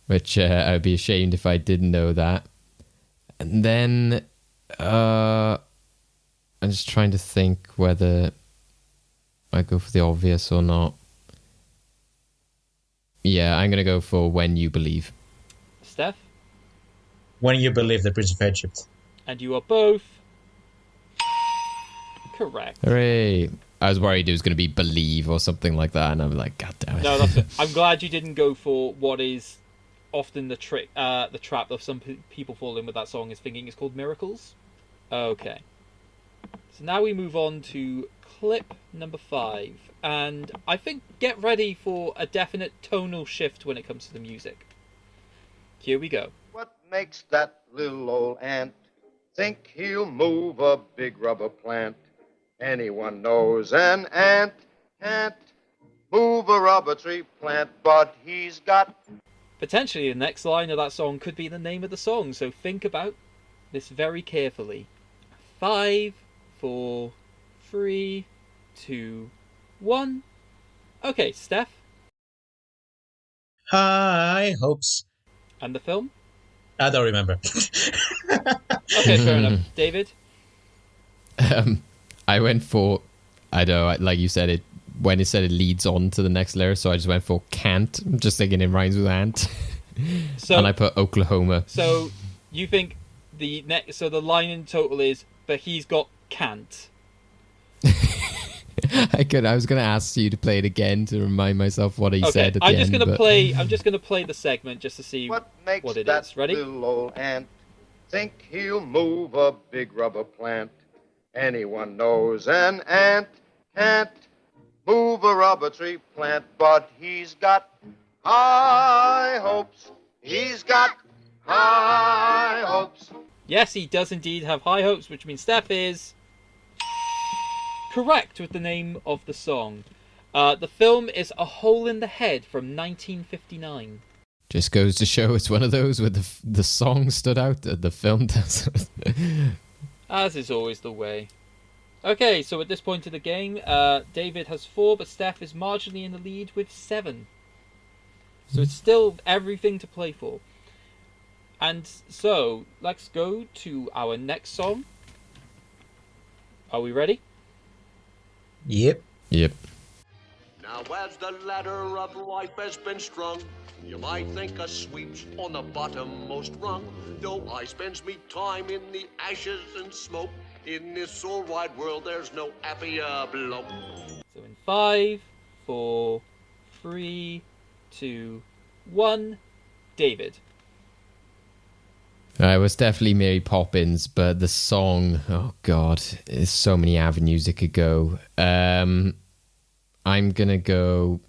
which I'd be ashamed if I didn't know that. And then I'm just trying to think whether I go for the obvious or not. Yeah, I'm going to go for When You Believe. Steph? When You Believe, the Prince of Egypt. And you are both correct. Hooray. I was worried it was going to be Believe or something like that, and I'm like, God damn it. No, that's it. I'm glad you didn't go for what is often the trap that some people fall in with that song is thinking it's called Miracles. Okay. So now we move on to clip number 5. And I think get ready for a definite tonal shift when it comes to the music. Here we go. What makes that little old ant think he'll move a big rubber plant? Anyone knows an ant can't move a rubber tree plant, but he's got... Potentially the next line of that song could be the name of the song, so think about this very carefully. 5, 4, 3, 2, 1. Okay, Steph. High hopes. And the film? I don't remember. Okay, fair enough. David? I went for, I don't know, like you said, it when it said it leads on to the next lyric, so I just went for can't. I'm just thinking it rhymes with ant. So, and I put Oklahoma. So you think the line in total is, but he's got can't. I was going to ask you to play it again to remind myself what he said at the I'm end. just going to play the segment just to see what makes what it that is. Ready? Little old ant think he'll move a big rubber plant? Anyone knows an ant can't move a rubber tree plant, but he's got high hopes. He's got high hopes. Yes, he does indeed have high hopes, which means Steph is correct with the name of the song. The film is A Hole in the Head from 1959. Just goes to show it's one of those where the song stood out, the film does. As is always the way. Okay, so at this point of the game, David has 4, but Steph is marginally in the lead with 7. So it's still everything to play for. And so, let's go to our next song. Are we ready? Yep. Now as the ladder of life has been strung, you might think a sweep's on the bottommost rung. Though I spends me time in the ashes and smoke, in this all wide world there's no happier bloke. So in 5, 4, 3, 2, 1, David. It was definitely Mary Poppins, but the song, oh god, there's so many avenues it could go. I'm gonna go.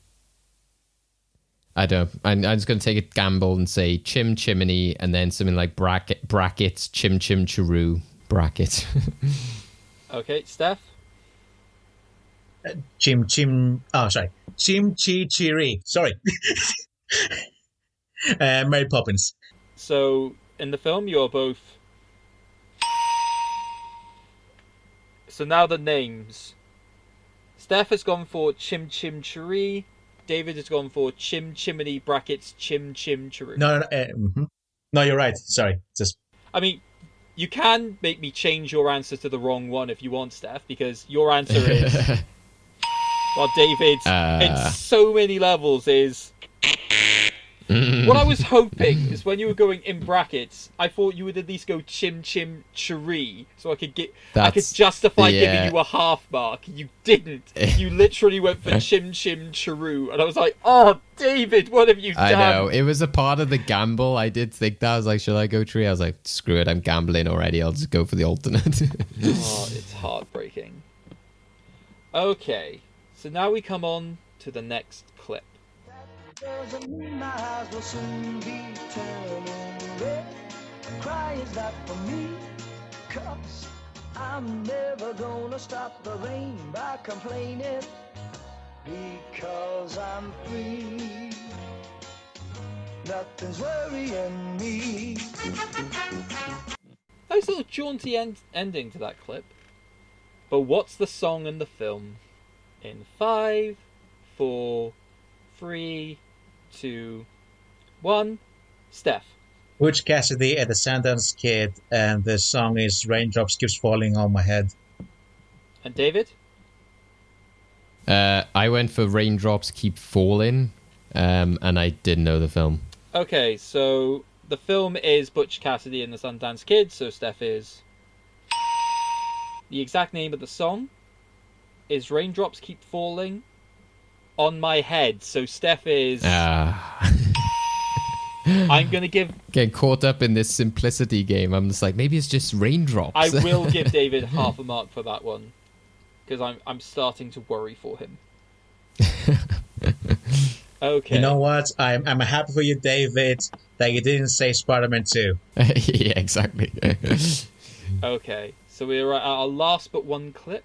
I'm just gonna take a gamble and say Chim Chimney, and then something like brackets Chim Chim Chiroo bracket. Okay, Steph. Chim Chim. Oh, sorry. Chim Chi Chiri. Sorry. Mary Poppins. So in the film, you're both. So now the names. Steph has gone for Chim Chim Chiri. David has gone for Chim Chimney brackets Chim Chim Chiroo. No, you're right. Sorry. I mean, you can make me change your answer to the wrong one if you want, Steph, because your answer is... well, David's in so many levels is... What I was hoping is when you were going in brackets, I thought you would at least go Chim Chim Chiri, so I could justify giving you a half mark. You didn't. You literally went for Chim Chim Chiroo, and I was like, "Oh, David, what have you done?" I know it was a part of the gamble. I did think that. I was like, "Should I go tree?" I was like, "Screw it, I'm gambling already. I'll just go for the alternate." Oh, it's heartbreaking. Okay, so now we come on to the next clip. Doesn't mean my eyes will soon be turning red. Cry is not for me, 'cause I'm never gonna stop the rain by complaining, because I'm free. nothing's worrying me. Nice little jaunty ending to that clip. But what's the song and the film? In 5, 4, 3, 2, 1. Steph. Butch Cassidy and the Sundance Kid, and the song is Raindrops Keeps Falling on My Head. And David? I went for Raindrops Keep Falling, and I didn't know the film. Okay, so the film is Butch Cassidy and the Sundance Kid, so Steph is... The exact name of the song is Raindrops Keep Falling on My Head, so Steph is... I'm going to give... Getting caught up in this simplicity game. I'm just like, maybe it's just raindrops. I will give David half a mark for that one, because I'm starting to worry for him. Okay. You know what? I'm happy for you, David, that you didn't say Spider-Man 2. Yeah, exactly. Okay, so we're at our last but one clip.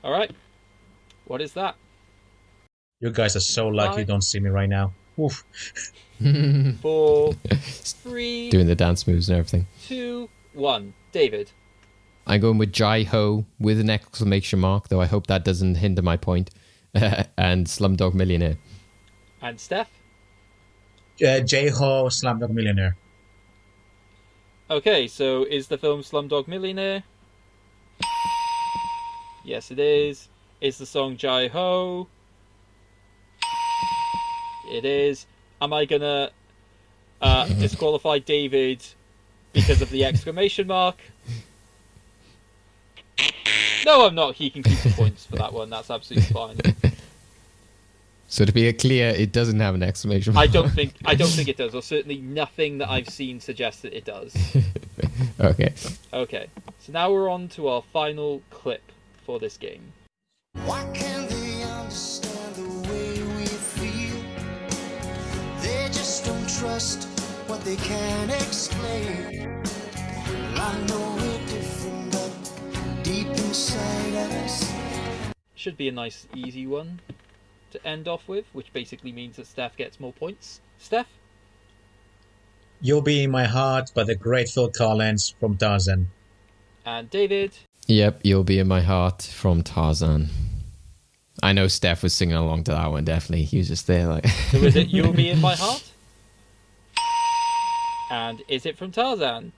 Alright, what is that? You guys are so lucky you don't see me right now. Oof. 4, 3, doing the dance moves and everything. 2, 1. David. I'm going with Jai Ho with an exclamation mark, though I hope that doesn't hinder my point. And Slumdog Millionaire. And Steph? J-Ho, Slumdog Millionaire. Okay, so is the film Slumdog Millionaire? Yes, it is. Is the song Jai Ho? It is. Am I gonna disqualify David because of the exclamation mark? No, I'm not. He can keep the points for that one. That's absolutely fine. So to be clear, it doesn't have an exclamation mark. I don't think it does, or certainly nothing that I've seen suggests that it does. Okay. Okay. So now we're on to our final clip for this game. Why can't they understand the way we feel? They just don't trust what they can't explain. Well, I know we're different, but deep inside us. Should be a nice, easy one to end off with, which basically means that Steph gets more points. Steph? You'll Be in My Heart by the great Phil Collins from Tarzan. And David? Yep, You'll Be in My Heart from Tarzan. I know Steph was singing along to that one, definitely. He was just there like... So is it You'll Be in My Heart? And is it from Tarzan?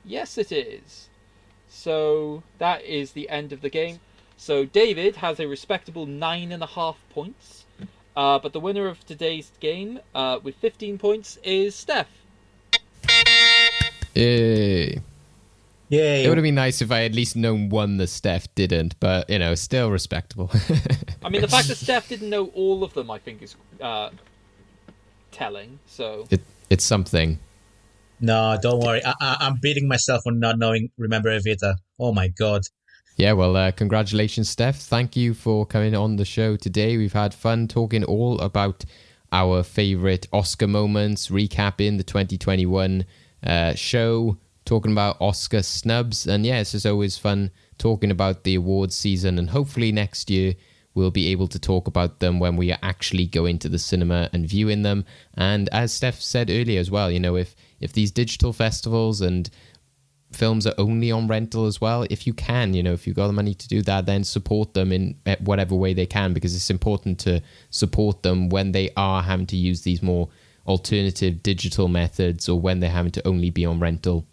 Yes, it is. So that is the end of the game. So David has a respectable 9.5 points. But the winner of today's game with 15 points is Steph. Yay. Yay. It would have been nice if I had at least known one that Steph didn't, but, you know, still respectable. I mean, the fact that Steph didn't know all of them, I think, is telling. So it's something. No, don't worry. I'm beating myself for not knowing Remember Evita. Oh my god. Yeah, well, congratulations, Steph. Thank you for coming on the show today. We've had fun talking all about our favourite Oscar moments, recapping the 2021 show, talking about Oscar snubs. And yeah, it's just always fun talking about the awards season. And hopefully next year we'll be able to talk about them when we are actually going to the cinema and viewing them. And as Steph said earlier as well, you know, if these digital festivals and films are only on rental as well, if you can, you know, if you've got the money to do that, then support them in whatever way they can, because it's important to support them when they are having to use these more alternative digital methods, or when they're having to only be on rental.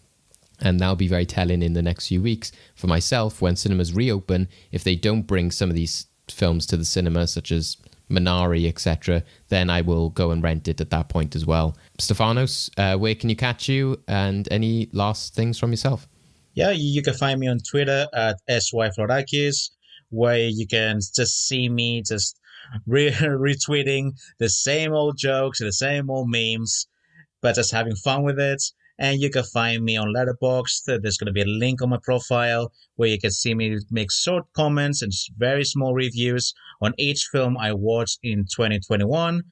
And that'll be very telling in the next few weeks for myself when cinemas reopen. If they don't bring some of these films to the cinema, such as Minari, etc., then I will go and rent it at that point as well. Stefanos, where can you catch you, and any last things from yourself? Yeah, you can find me on Twitter at syflorakis, where you can just see me just retweeting the same old jokes, the same old memes, but just having fun with it. And you can find me on Letterboxd. There's going to be a link on my profile where you can see me make short comments and very small reviews on each film I watched in 2021.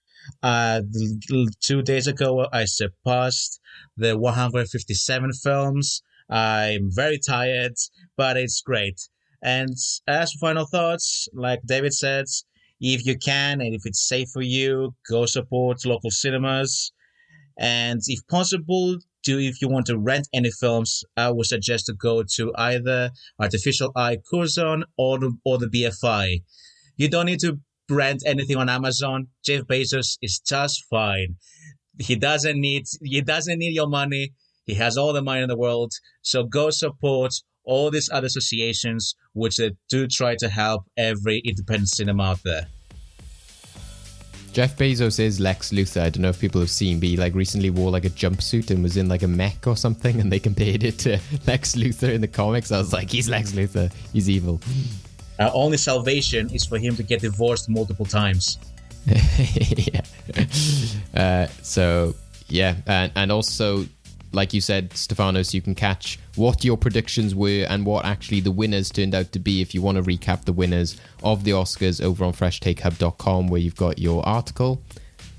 2 days ago, I surpassed the 157 films. I'm very tired, but it's great. And as for final thoughts, like David said, if you can and if it's safe for you, go support local cinemas. And if possible, if you want to rent any films, I would suggest to go to either Artificial Eye Curzon or the BFI. You don't need to rent anything on Amazon. Jeff Bezos is just fine. He doesn't need your money. He has all the money in the world. So go support all these other associations which do try to help every independent cinema out there. Jeff Bezos is Lex Luthor. I don't know if people have seen, but he recently wore a jumpsuit and was in a mech or something, and they compared it to Lex Luthor in the comics. I was like, he's Lex Luthor. He's evil. Our only salvation is for him to get divorced multiple times. Yeah. And also, like you said, Stefanos, you can catch what your predictions were and what actually the winners turned out to be if you want to recap the winners of the Oscars over on freshtakehub.com, where you've got your article.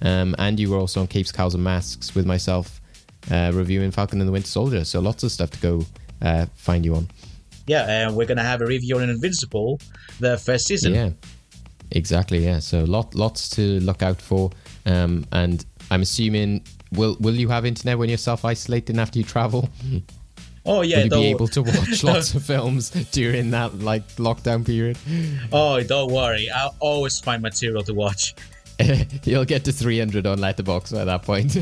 And you were also on Capes, Cows and Masks with myself reviewing Falcon and the Winter Soldier. So lots of stuff to go find you on. Yeah, and we're going to have a review on Invincible, the first season. Yeah, exactly, yeah. So lots to look out for. And I'm assuming, will you have internet when you're self-isolating after you travel? Oh, yeah. Will you be able to watch lots of films during that lockdown period? Oh, don't worry. I'll always find material to watch. You'll get to 300 on Letterboxd at that point.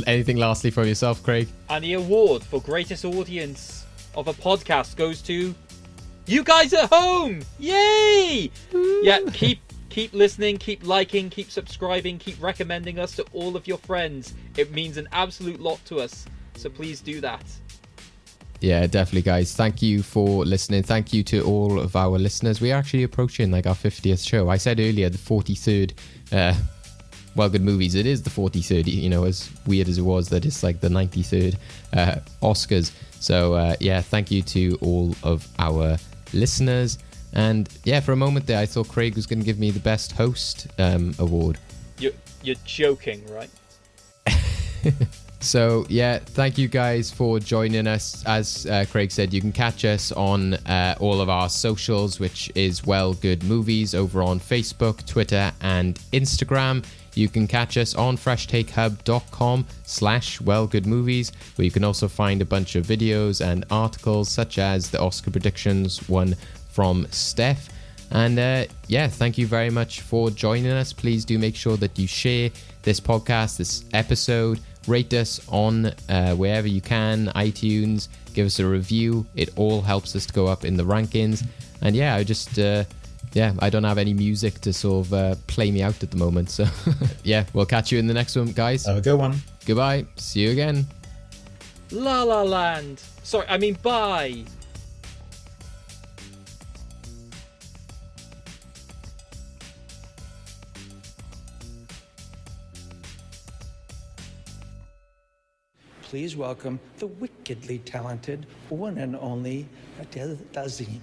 Anything lastly from yourself, Craig? And the award for greatest audience of a podcast goes to you guys at home. Yay! Yeah, keep listening, keep liking, keep subscribing, keep recommending us to all of your friends. It means an absolute lot to us, so please do that. Yeah, definitely, guys. Thank you for listening. Thank you to all of our listeners. We're actually approaching our 50th show. I said earlier the 43rd Well Good Movies. It is the 43rd, as weird as it was that it's the 93rd Oscars. So thank you to all of our listeners. And for a moment there I thought Craig was going to give me the best host award. You're joking, right? So thank you guys for joining us. As Craig said, you can catch us on all of our socials, which is Well Good Movies, over on Facebook, Twitter and Instagram. You can catch us on freshtakehub.com/wellgoodmovies, where you can also find a bunch of videos and articles, such as the Oscar predictions one from Stef. And thank you very much for joining us. Please do make sure that you share this podcast, this episode. Rate us on wherever you can, iTunes. Give us a review. It all helps us to go up in the rankings. And I just I don't have any music to sort of play me out at the moment. So we'll catch you in the next one, guys. Have a good one. Goodbye. See you again. La La Land. Sorry, I mean bye. Please welcome the wickedly talented one and only Adele Dazeem.